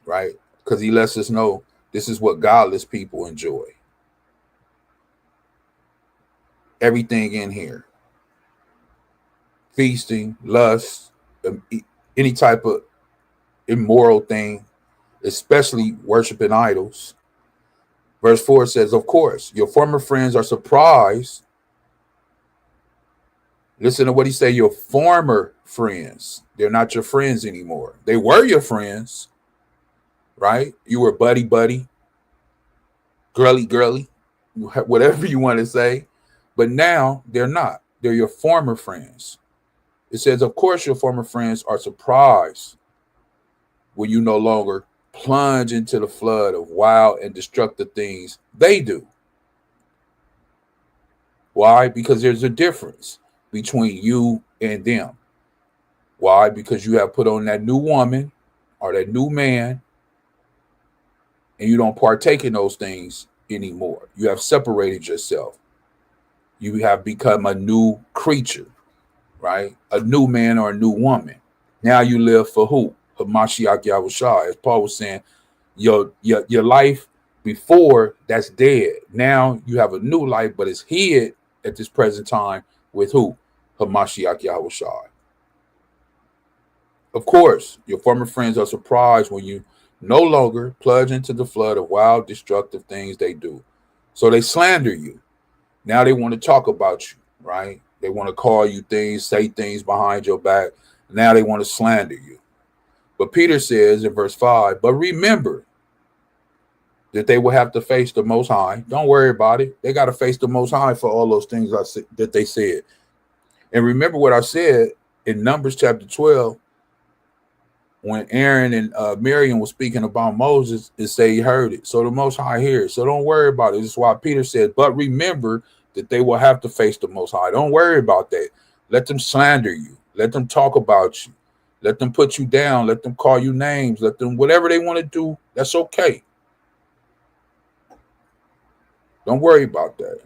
right? Because he lets us know this is what godless people enjoy. Everything in here. Feasting, lust, any type of immoral thing, especially worshiping idols. Verse 4 says, of course, your former friends are surprised. Listen to what he say, your former friends. They're not your friends anymore. They were your friends, right? You were buddy, girly, whatever you want to say. But now they're not. They're your former friends. It says, of course, your former friends are surprised when you no longer plunge into the flood of wild and destructive things they do. Why? Because there's a difference between you and them. Why? Because you have put on that new woman or that new man, and you don't partake in those things anymore. You have separated yourself. You have become a new creature, right? A new man or a new woman. Now you live for who? Hamashiach Yahushua. As Paul was saying, your life before, that's dead. Now you have a new life, but it's hid at this present time with who? Hamashiach Yahushua. Of course, your former friends are surprised when you no longer plunge into the flood of wild, destructive things they do. So they slander you. Now they want to talk about you, right? They want to call you things, say things behind your back. Now they want to slander you. But Peter says in verse 5, but remember that they will have to face the Most High. Don't worry about it. They got to face the Most High for all those things that they said. And remember what I said in Numbers chapter 12, when Aaron and Miriam was speaking about Moses, it say he heard it. So the Most High hears. So don't worry about it. This is why Peter said, but remember that they will have to face the Most High. Don't worry about that. Let them slander you. Let them talk about you. Let them put you down. Let them call you names. Let them, whatever they want to do, that's okay. Don't worry about that.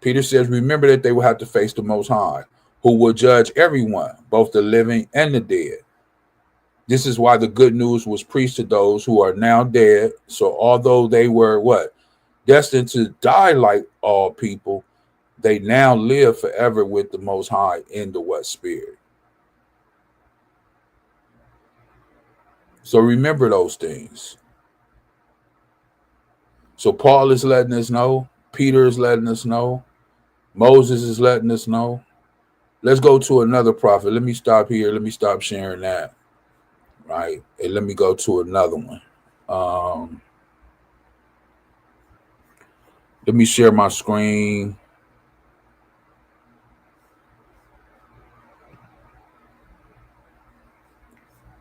Peter says, remember that they will have to face the Most High, who will judge everyone, both the living and the dead. This is why the good news was preached to those who are now dead. So although they were what? Destined to die like all people, they now live forever with the Most High in the what? Spirit. So remember those things. So Paul is letting us know. Peter is letting us know. Moses is letting us know. Let's go to another prophet. Let me stop here. Let me stop sharing that. Right. And let me go to another one. Let me share my screen.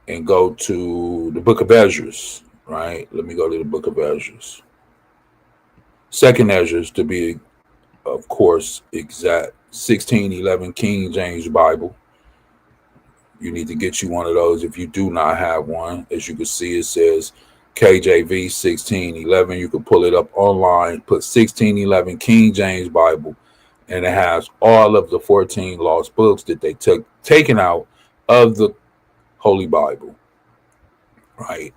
And go to the book of Ezra. Right. Let me go to the book of Ezra. Second Ezra, to be, of course, exact. 1611 King James Bible. You need to get you one of those if you do not have one. As you can see, it says KJV 1611. You can pull it up online, put 1611 King James Bible, and it has all of the 14 lost books that they taken out of the Holy Bible, right?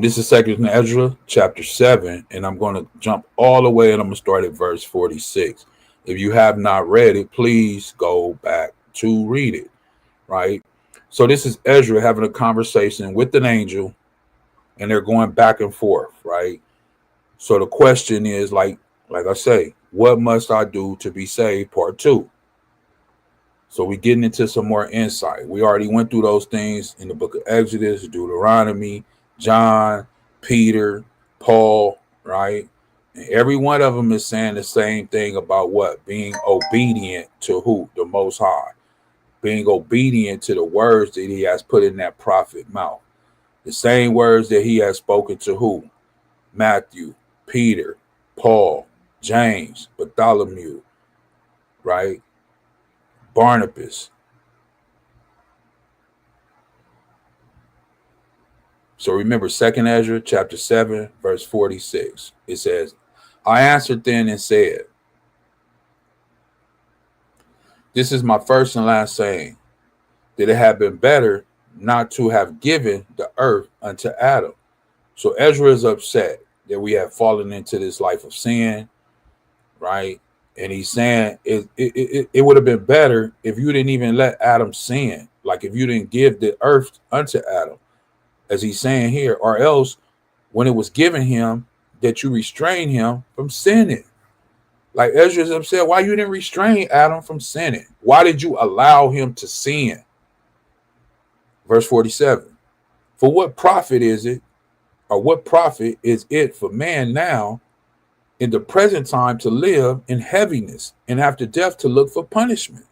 This is Second Ezra, chapter 7, and I'm going to jump all the way and I'm going to start at verse 46. If you have not read it, please go back to read it, right? So this is Ezra having a conversation with an angel, and they're going back and forth, right? So the question is, like I say, what must I do to be saved? Part 2. So we're getting into some more insight. We already went through those things in the book of Exodus, Deuteronomy, John, Peter, Paul, right? And every one of them is saying the same thing about what? Being obedient to who? The Most High. Being obedient to the words that he has put in that prophet mouth. The same words that he has spoken to who? Matthew, Peter, Paul, James, Bartholomew, right? Barnabas. So remember 2nd Ezra chapter 7, verse 46. It says, I answered then and said, this is my first and last saying, that it had been better not to have given the earth unto Adam. So Ezra is upset that we have fallen into this life of sin, right? And he's saying it would have been better if you didn't even let Adam sin, like if you didn't give the earth unto Adam, as he's saying here, or else when it was given him, that you restrain him from sinning. Like Ezra is upset, why you didn't restrain Adam from sinning? Why did you allow him to sin? Verse 47, for what profit is it, or what profit is it for man now in the present time to live in heaviness, and after death to look for punishment?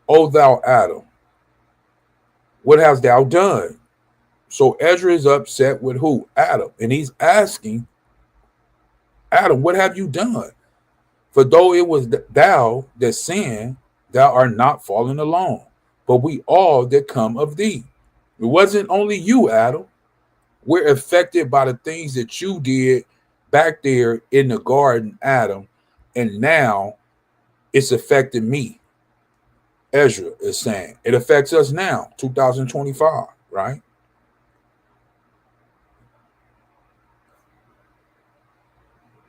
O thou Adam, what hast thou done? So Ezra is upset with who? Adam. And he's asking Adam, what have you done? For though it was thou that sinned, thou art not fallen alone, but we all that come of thee. It wasn't only you, Adam. We're affected by the things that you did back there in the garden, Adam, and now it's affecting me. Ezra is saying it affects us now, 2025, right?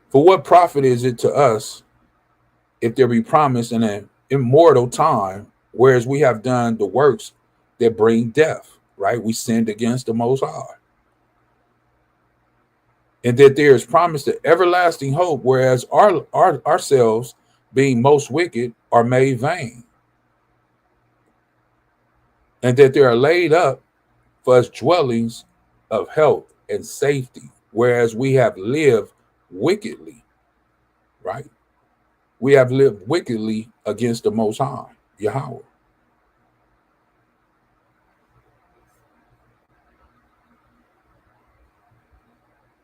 For what profit is it to us if there be promise in an immortal time, whereas we have done the works that bring death, right? We sinned against the Most High. And that there is promised the everlasting hope, whereas ourselves, being most wicked, are made vain. And that there are laid up for us dwellings of health and safety, whereas we have lived wickedly, right? We have lived wickedly against the Most High, Yahawah.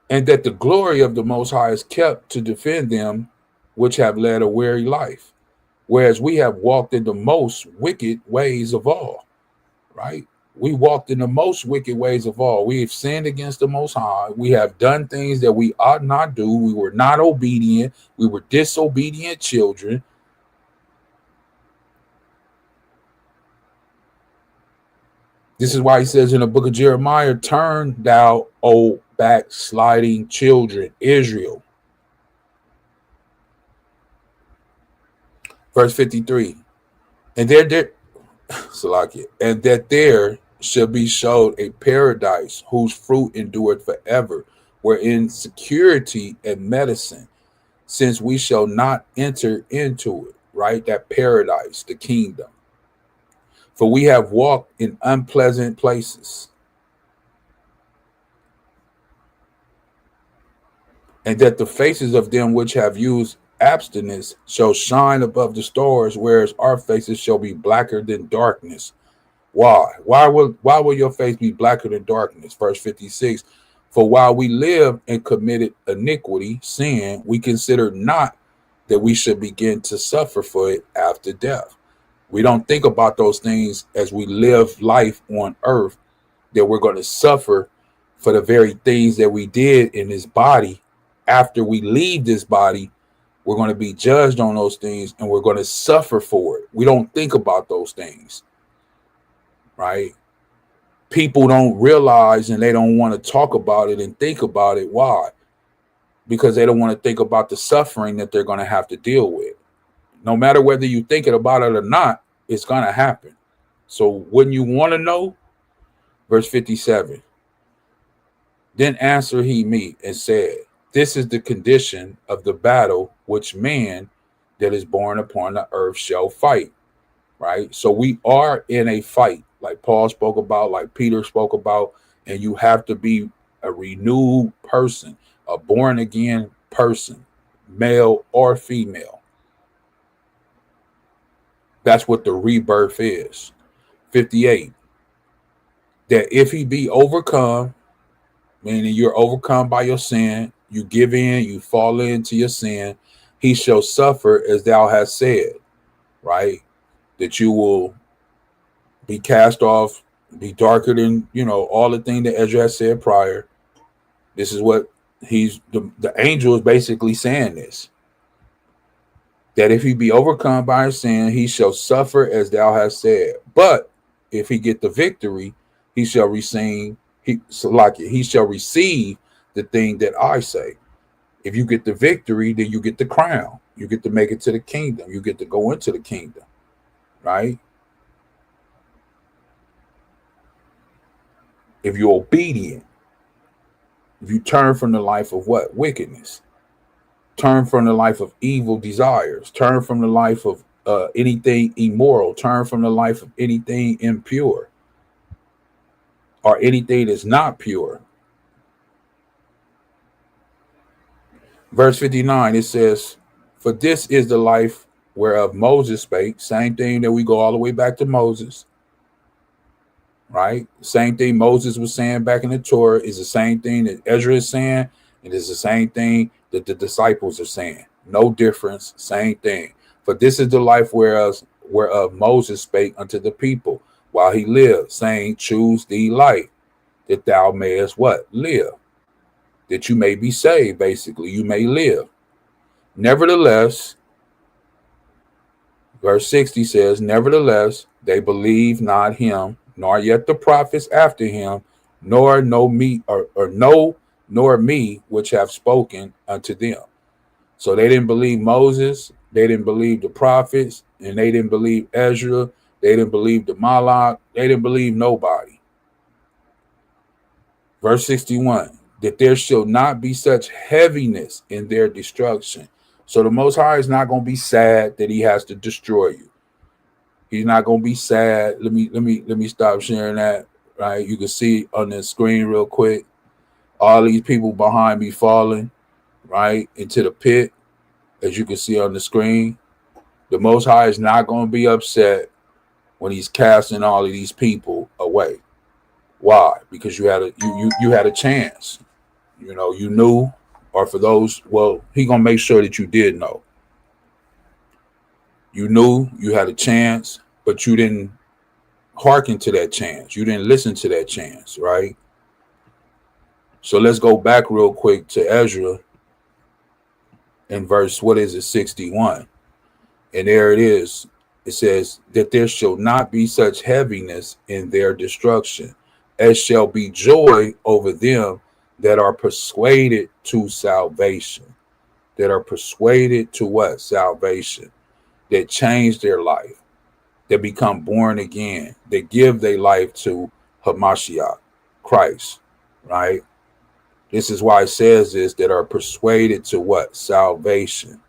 And that the glory of the Most High is kept to defend them which have led a weary life, whereas we have walked in the most wicked ways of all, right? We walked in the most wicked ways of all. We have sinned against the Most High. We have done things that we ought not do. We were not obedient. We were disobedient children. This is why he says in the book of Jeremiah, turn thou, O backsliding children, Israel. Verse 53. And Salakia, and that there shall be showed a paradise whose fruit endureth forever, wherein security and medicine, since we shall not enter into it, right? That paradise, the kingdom. For we have walked in unpleasant places, and that the faces of them which have used abstinence shall shine above the stars, whereas our faces shall be blacker than darkness. Why? Why will your face be blacker than darkness? Verse 56. For while we live and committed iniquity, sin, we consider not that we should begin to suffer for it after death. We don't think about those things as we live life on earth, that we're going to suffer for the very things that we did in this body. After we leave this body, we're going to be judged on those things and we're going to suffer for it. We don't think about those things. right? People don't realize and they don't want to talk about it and think about it. Why? Because they don't want to think about the suffering that they're going to have to deal with. No matter whether you thinking about it or not, it's going to happen. So wouldn't you want to know? Verse 57. Then answered he me and said, this is the condition of the battle which man that is born upon the earth shall fight. Right? So we are in a fight, like Paul spoke about, like Peter spoke about, and you have to be a renewed person, a born again person, male or female. That's what the rebirth is. 58. That if he be overcome, meaning you're overcome by your sin, you give in, you fall into your sin, he shall suffer as thou hast said, right? That you will be cast off, be darker than, all the things that Ezra has said prior. This is what the angel is basically saying this. That if he be overcome by his sin, he shall suffer as thou hast said. But if he get the victory, he shall receive, he shall receive the thing that I say. If you get the victory, then you get the crown. You get to make it to the kingdom. You get to go into the kingdom, right? If you're obedient, if you turn from the life of what? Wickedness. Turn from the life of evil desires. Turn from the life of anything immoral. Turn from the life of anything impure or anything that's not pure. Verse 59, it says, for this is the life whereof Moses spake. Same thing that we go all the way back to Moses. Right? Same thing Moses was saying back in the Torah is the same thing that Ezra is saying. And it's the same thing that the disciples are saying. No difference, same thing. For this is the life whereof Moses spake unto the people while he lived, saying, choose thee life, that thou mayest what? Live. That you may be saved, basically. You may live. Nevertheless, verse 60 says, nevertheless, they believe not him, nor yet the prophets after him, nor know me, nor me, which have spoken unto them. So they didn't believe Moses, they didn't believe the prophets, and they didn't believe Ezra, they didn't believe the Malak, they didn't believe nobody. Verse 61, that there shall not be such heaviness in their destruction. So the Most High is not going to be sad that he has to destroy you. He's not going to be sad. Let me stop sharing that. Right, you can see on the screen real quick. All these people behind me falling, right, into the pit, as you can see on the screen. The Most High is not going to be upset when he's casting all of these people away. Why? Because you had a chance. You knew, or for those, well, he gonna make sure that you did know. You knew you had a chance, but you didn't hearken to that chance. You didn't listen to that chance, right? So let's go back real quick to Ezra in verse, 61. And there it is. It says that there shall not be such heaviness in their destruction, as shall be joy over them that are persuaded to salvation. That are persuaded to what? Salvation. That change their life. That become born again. That give their life to Hamashiach, Christ, right? This is why it says this, that are persuaded to what? Salvation.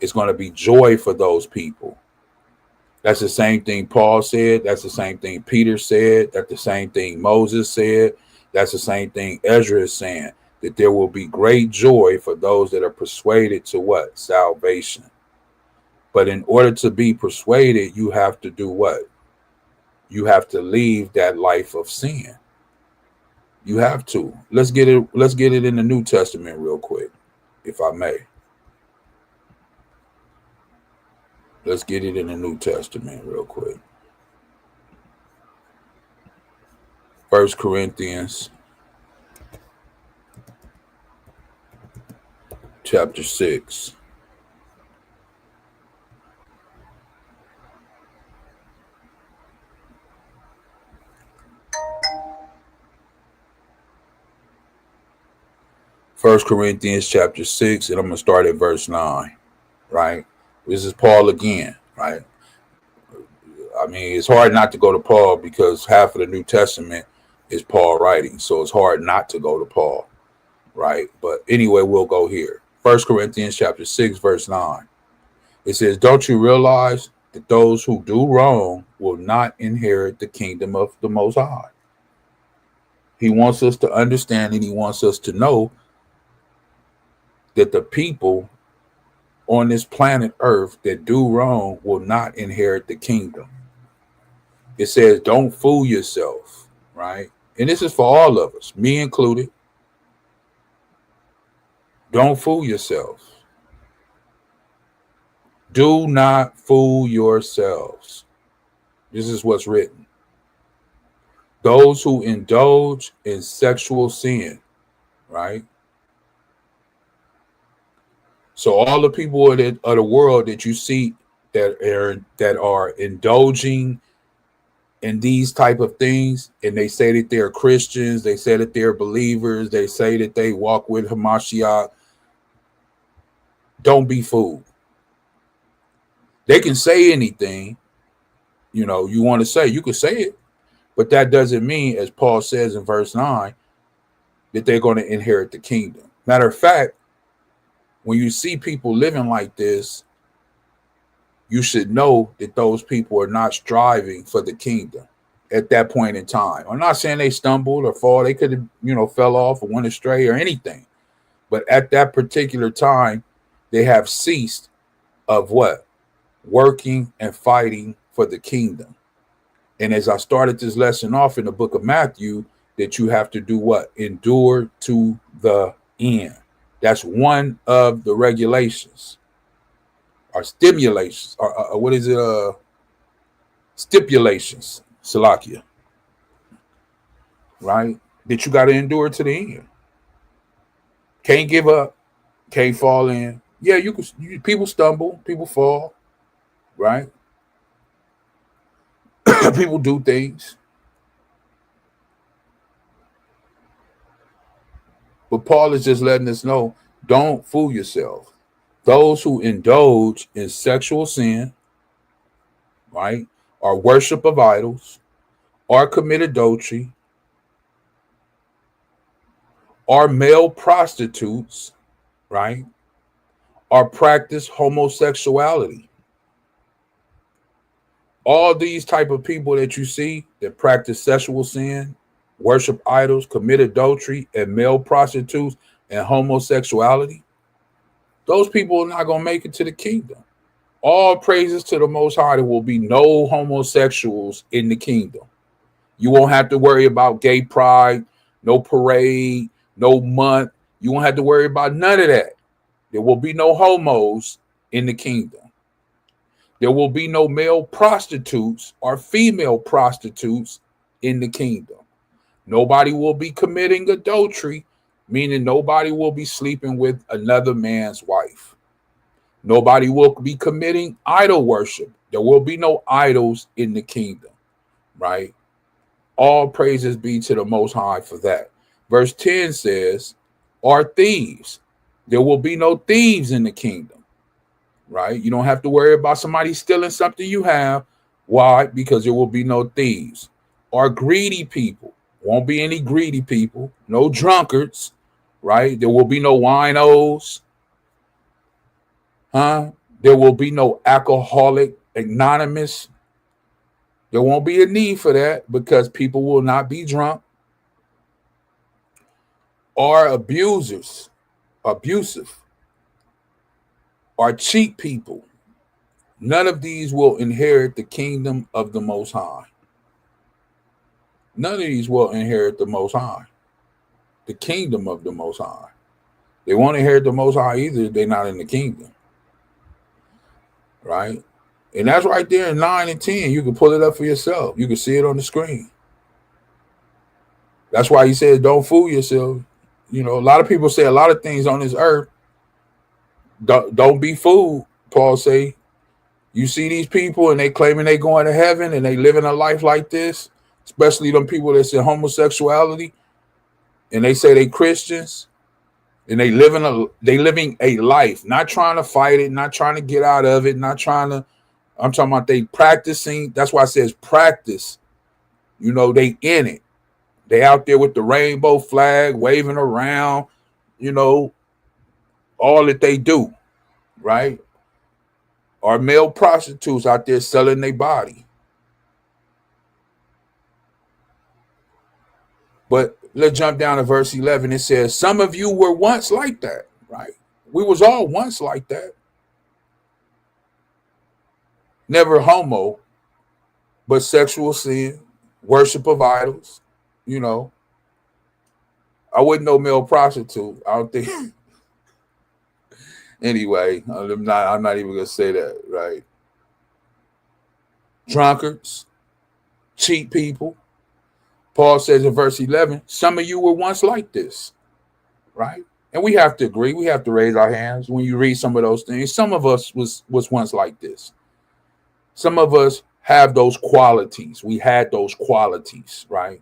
It's going to be joy for those people. That's the same thing Paul said. That's the same thing Peter said. That's the same thing Moses said. That's the same thing Ezra is saying, that there will be great joy for those that are persuaded to what? Salvation. But in order to be persuaded, you have to do what? You have to leave that life of sin. You have to. Let's get it in the New Testament real quick, if I may. Let's get it in the New Testament real quick. 1 Corinthians chapter 6. First Corinthians chapter 6, and I'm going to start at verse 9, right? This is Paul again, right? I mean, it's hard not to go to Paul because half of the New Testament is Paul writing. So it's hard not to go to Paul, right? But anyway, we'll go here. First Corinthians chapter 6, verse 9. It says, don't you realize that those who do wrong will not inherit the kingdom of the Most High? He wants us to understand, and he wants us to know that the people on this planet Earth that do wrong will not inherit the kingdom. It says, don't fool yourself, right? And this is for all of us, me included. Don't fool yourself. Do not fool yourselves. This is what's written. Those who indulge in sexual sin, right? So all the people of the world that you see that are indulging in these type of things, and they say that they're Christians, they say that they're believers, they say that they walk with Hamashiach, don't be fooled. They can say anything, you want to say, you can say it, but that doesn't mean, as Paul says in verse 9, that they're going to inherit the kingdom. Matter of fact, when you see people living like this, you should know that those people are not striving for the kingdom at that point in time. I'm not saying they stumbled or fall. They could have, fell off or went astray or anything. But at that particular time, they have ceased of what? Working and fighting for the kingdom. And as I started this lesson off in the book of Matthew, that you have to do what? Endure to the end. That's one of the regulations or stimulations, or what is it? Stipulations, Salakia, right? That you got to endure to the end. Can't give up, can't fall in. Yeah, people stumble, people fall, right? People do things. But Paul is just letting us know, don't fool yourself. Those who indulge in sexual sin, right, or worship of idols, or commit adultery, or male prostitutes, right, or practice homosexuality. All these type of people that you see that practice sexual sin, worship idols, commit adultery, and male prostitutes and homosexuality, those people are not going to make it to the kingdom. All praises to the Most High. There will be no homosexuals in the kingdom. You won't have to worry about gay pride, no parade, no month. You won't have to worry about none of that. There will be no homos in the kingdom. There will be no male prostitutes or female prostitutes in the kingdom. Nobody will be committing adultery, meaning nobody will be sleeping with another man's wife. Nobody will be committing idol worship. There will be no idols in the kingdom, right? All praises be to the Most High for that. Verse 10 says, are thieves. There will be no thieves in the kingdom, right? You don't have to worry about somebody stealing something you have. Why? Because there will be no thieves. Or greedy people. Won't be any greedy people. No drunkards, right? There will be no winos. There will be no alcoholic anonymous. There won't be a need for that because people will not be drunk. Or abusers, abusive, or cheat people. None of these will inherit the kingdom of the Most High. None of these will inherit the Most High, the kingdom of the Most High. They won't inherit the Most High either if they're not in the kingdom, right? And that's right there in 9 and 10. You can pull it up for yourself. You can see it on the screen. That's why he says, don't fool yourself. A lot of people say a lot of things on this earth. Don't be fooled, Paul say. You see these people and they claiming they going to heaven and they living a life like this, especially them people that say homosexuality and they say they Christians. And they living a life, not trying to fight it, not trying to get out of it, not trying to. I'm talking about they practicing. That's why it says practice. You know, they in it. They out there with the rainbow flag waving around. You know, all that they do, right? Are male prostitutes out there selling their body. But let's jump down to verse 11. It says, some of you were once like that, right? We was all once like that. Never homo, but sexual sin, worship of idols, you know. I wouldn't know male prostitute. I don't think. Anyway, I'm not even gonna say that, right? Drunkards, cheat people. Paul says in verse 11, some of you were once like this, right? And we have to agree. We have to raise our hands when you read some of those things. Some of us was once like this. Some of us have those qualities. We had those qualities, right?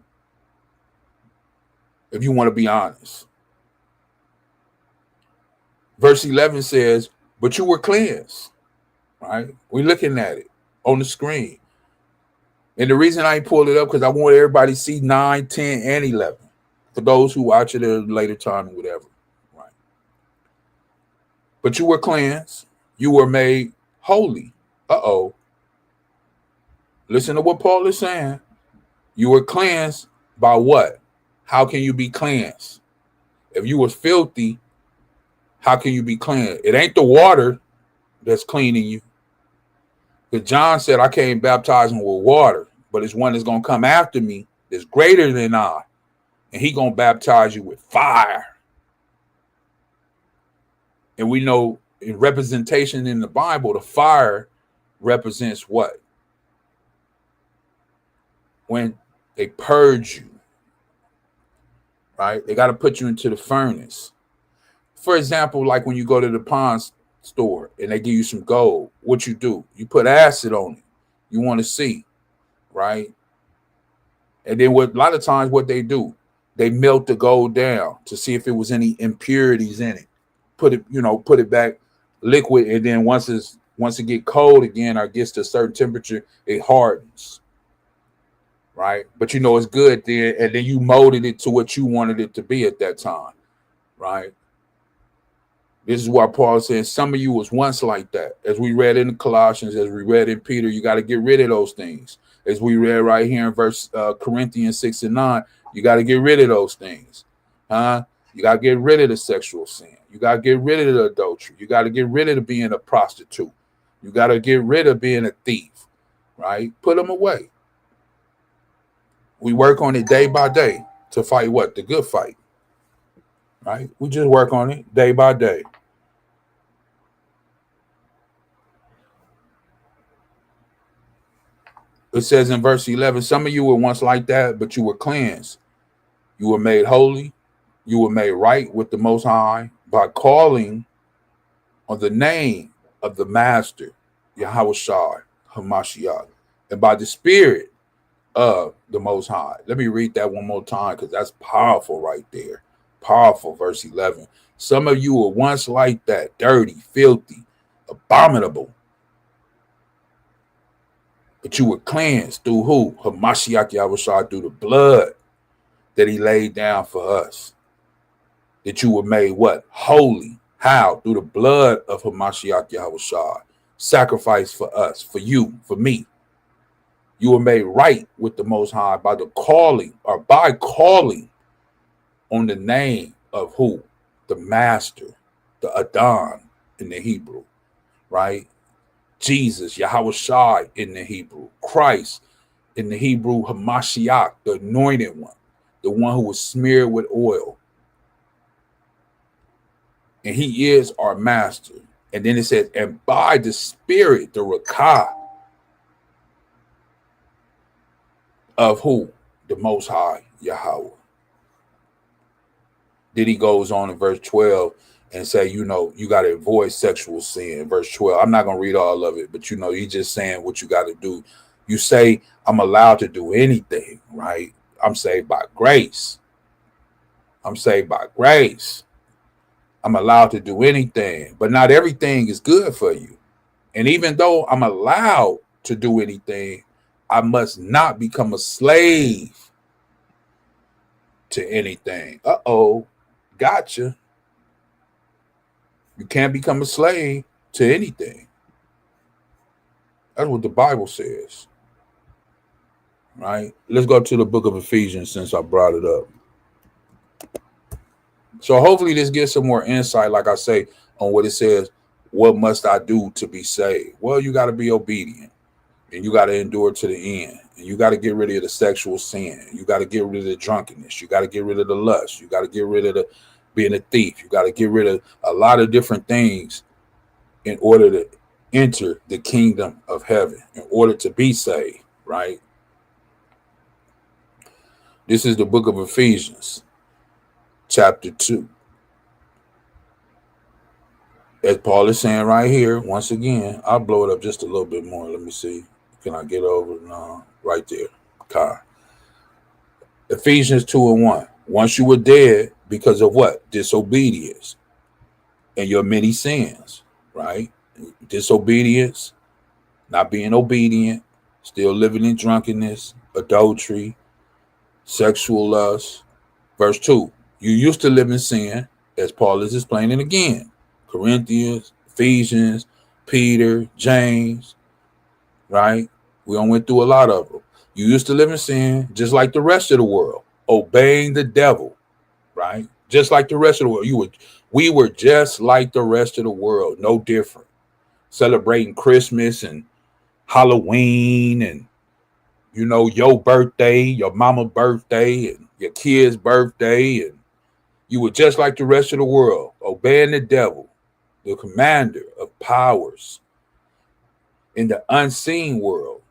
If you want to be honest. Verse 11 says, but you were cleansed, right? We're looking at it on the screen. And the reason I pulled it up because I want everybody to see 9, 10, and 11 for those who watch it at a later time or whatever, right? But you were cleansed. You were made holy. Uh-oh. Listen to what Paul is saying. You were cleansed by what? How can you be cleansed? If you were filthy, how can you be cleansed? It ain't the water that's cleaning you. Because John said, I came baptizing with water, but it's one that's going to come after me that's greater than I. And he going to baptize you with fire. And we know in representation in the Bible, the fire represents what? When they purge you, right? They got to put you into the furnace. For example, like when you go to the pawn store and they give you some gold, what you do? You put acid on it. You want to see, right? And then a lot of times what they do, they melt the gold down to see if it was any impurities in it. Put it back liquid, and then once it get cold again or gets to a certain temperature, it hardens. Right? But you know it's good then, and then you molded it to what you wanted it to be at that time, right? This is why Paul says some of you was once like that. As we read in the Colossians, as we read in Peter, you got to get rid of those things. As we read right here in verse Corinthians 6 and 9, you got to get rid of those things. You got to get rid of the sexual sin. You got to get rid of the adultery. You got to get rid of being a prostitute. You got to get rid of being a thief, right? Put them away. We work on it day by day to fight what? The good fight, right? We just work on it day by day. It says in verse 11, some of you were once like that, but you were cleansed. You were made holy. You were made right with the Most High by calling on the name of the Master, YAHAWAH, HaMashiach, and by the Spirit of the Most High. Let me read that one more time because that's powerful right there. Powerful, verse 11. Some of you were once like that, dirty, filthy, abominable. But you were cleansed through who? HaMashiach Yahushua, through the blood that he laid down for us. That you were made what? Holy. How? Through the blood of HaMashiach Yahushua. Sacrifice for us, for you, for me. You were made right with the Most High by calling on the name of who? The Master, the Adon in the Hebrew, right? Jesus, Yahawashi in the Hebrew, Christ in the Hebrew, HaMashiach, the anointed one, the one who was smeared with oil. And he is our master. And then it says, and by the Spirit, the Rakah of who? The Most High, Yahweh. Then he goes on in verse 12 and say, you got to avoid sexual sin. Verse 12, I'm not going to read all of it, but he's just saying what you got to do. You say, I'm allowed to do anything, right? I'm saved by grace. I'm saved by grace. I'm allowed to do anything, but not everything is good for you. And even though I'm allowed to do anything, I must not become a slave to anything. Uh-oh, gotcha. You can't become a slave to anything. That's what the Bible says, right? Let's go to the book of Ephesians since I brought it up. So hopefully this gives some more insight, like I say, on what it says. What must I do to be saved? Well, you got to be obedient, and you got to endure to the end, and you got to get rid of the sexual sin. You got to get rid of the drunkenness. You got to get rid of the lust. You got to get rid of the being a thief. You got to get rid of a lot of different things in order to enter the kingdom of heaven, in order to be saved, right? This is the book of Ephesians, chapter 2. As Paul is saying right here, once again, I'll blow it up just a little bit more. Let me see. Can I get over? No, right there. Car. Ephesians 2:1. Once you were dead because of what? Disobedience and your many sins, right? Disobedience, not being obedient, still living in drunkenness, adultery, sexual lust. Verse 2. You used to live in sin, as Paul is explaining again. Corinthians, Ephesians, Peter, James, right? We all went through a lot of them. You used to live in sin just like the rest of the world, obeying the devil, right? Just like the rest of the world. We were just like the rest of the world, no different. Celebrating Christmas and Halloween and, your birthday, your mama's birthday and your kid's birthday. And you were just like the rest of the world, obeying the devil, the commander of powers in the unseen world.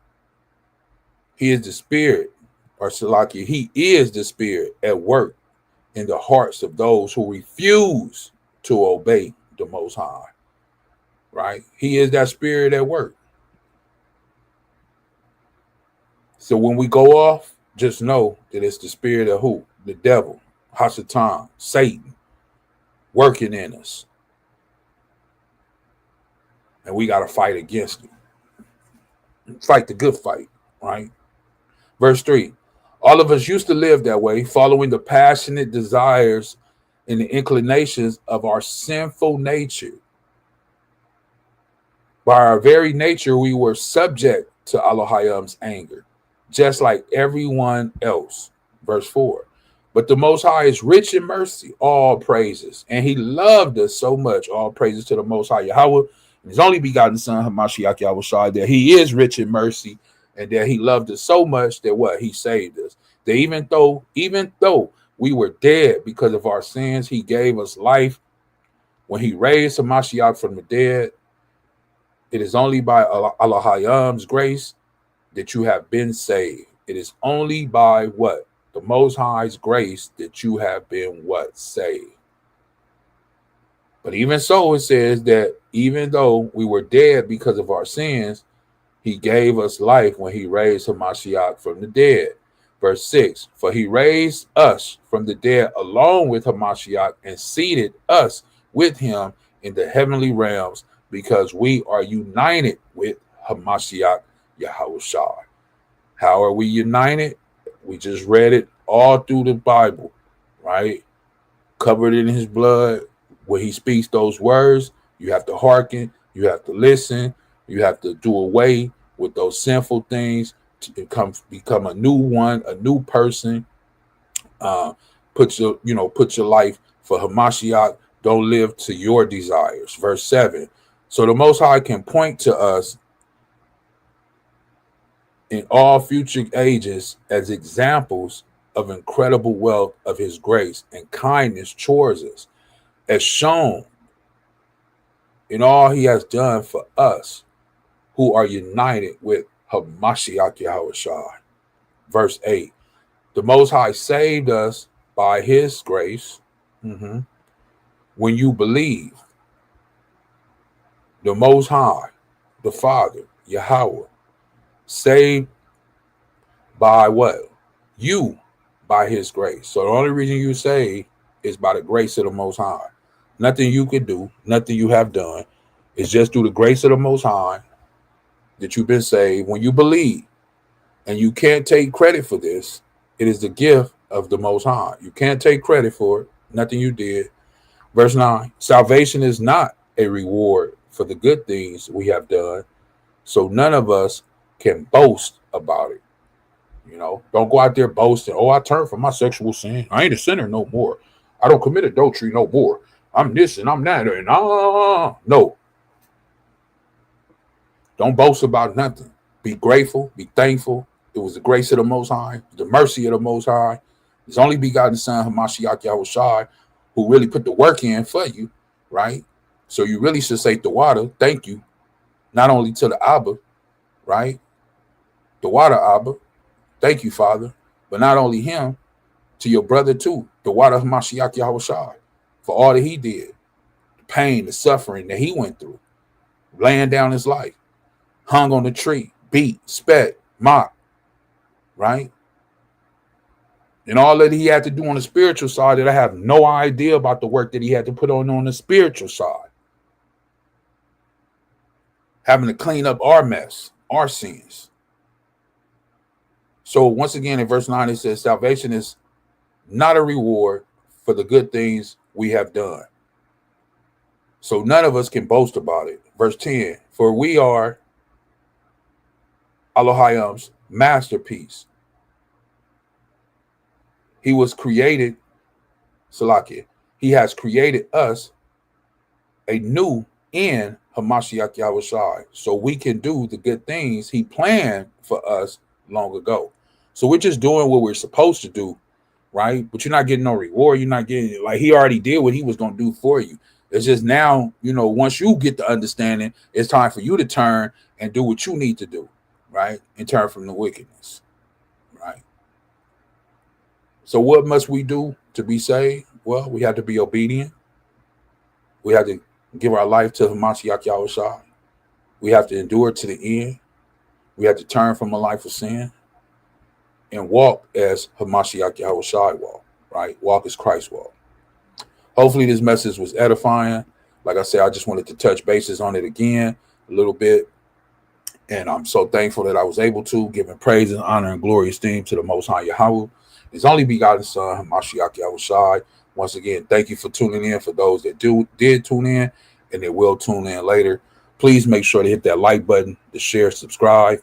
He is the spirit, or Salaki, he is the spirit at work in the hearts of those who refuse to obey the Most High, right? He is that spirit at work. So when we go off, just know that it's the spirit of who? The devil, Ahchwathyam, Satan, working in us. And we got to fight against it. Fight the good fight, right? Verse 3. All of us used to live that way, following the passionate desires and the inclinations of our sinful nature. By our very nature, we were subject to Elohim's anger, just like everyone else. Verse 4. But the Most High is rich in mercy, all praises. And he loved us so much, all praises to the Most High Yahawah, his only begotten son, Hamashiach Yahushua, that he is rich in mercy and that he loved us so much that what? He saved us. That even though we were dead because of our sins, he gave us life. When he raised Hamashiach from the dead, it is only by Elohim's grace that you have been saved. It is only by what? The Most High's grace that you have been what? Saved. But even so, it says that even though we were dead because of our sins, he gave us life when he raised Hamashiach from the dead. Verse 6, for he raised us from the dead along with Hamashiach and seated us with him in the heavenly realms because we are united with Hamashiach Yahushua. How are we united? We just read it all through the Bible, right? Covered in his blood. When he speaks those words, you have to hearken, you have to listen, you have to do away with those sinful things to become a new one, a new person. Put your life for Hamashiach. Don't live to your desires. Verse 7. So the Most High can point to us in all future ages as examples of incredible wealth of his grace and kindness towards us, as shown in all he has done for us who are united with Hamashiach Yahushua. Verse 8. The Most High saved us by his grace when you believe. The Most High, the Father, Yahweh, saved by what? You, by his grace. So the only reason you saved is by the grace of the Most High. Nothing you could do, nothing you have done. It's just through the grace of the Most High that you've been saved when you believe. And you can't take credit for this. It is the gift of the Most High. You can't take credit for it. Nothing you did. Verse 9, salvation is not a reward for the good things we have done. So none of us can boast about it. You know, don't go out there boasting. Oh, I turned from my sexual sin. I ain't a sinner no more. I don't commit adultery no more. I'm this and I'm that. And no. Don't boast about nothing. Be grateful. Be thankful. It was the grace of the Most High, the mercy of the Most High. His only begotten Son, Hamashiach Yahushua, who really put the work in for you, right? So you really should say the water, thank you, not only to the Abba, right? The water Abba, thank you, Father, but not only him, to your brother too, the water Hamashiach Yahushua, for all that he did, the pain, the suffering that he went through, laying down his life, hung on the tree, beat, spat, mocked, right? And all that he had to do on the spiritual side, that I have no idea about the work that he had to put on the spiritual side. Having to clean up our mess, our sins. So once again, in verse 9, it says, salvation is not a reward for the good things we have done. So none of us can boast about it. Verse 10, for we are Elohim's masterpiece. He was created, Salakia. He has created us anew in Hamashiach Yahushua, so we can do the good things he planned for us long ago. So we're just doing what we're supposed to do, right? But you're not getting no reward. You're not getting, like, he already did what he was going to do for you. It's just now, you know, once you get the understanding, it's time for you to turn and do what you need to do, right? And turn from the wickedness, right? So what must we do to be saved? Well, we have to be obedient. We have to give our life to Hamashiach Yahushua. We have to endure to the end. We have to turn from a life of sin and walk as Hamashiach Yahushua walk, right? Walk as Christ walk. Hopefully this message was edifying. Like I said, I just wanted to touch bases on it again a little bit. And I'm so thankful that I was able to, giving praise and honor and glory esteem to the Most High Yahweh, his only begotten Son, Hamashiach Yahushua. Once again, thank you for tuning in. For those that did tune in and they will tune in later, please make sure to hit that like button, to share, subscribe.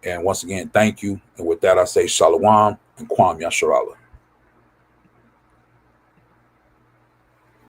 And once again, thank you. And with that, I say Shalawam and Kwam Yasharallah.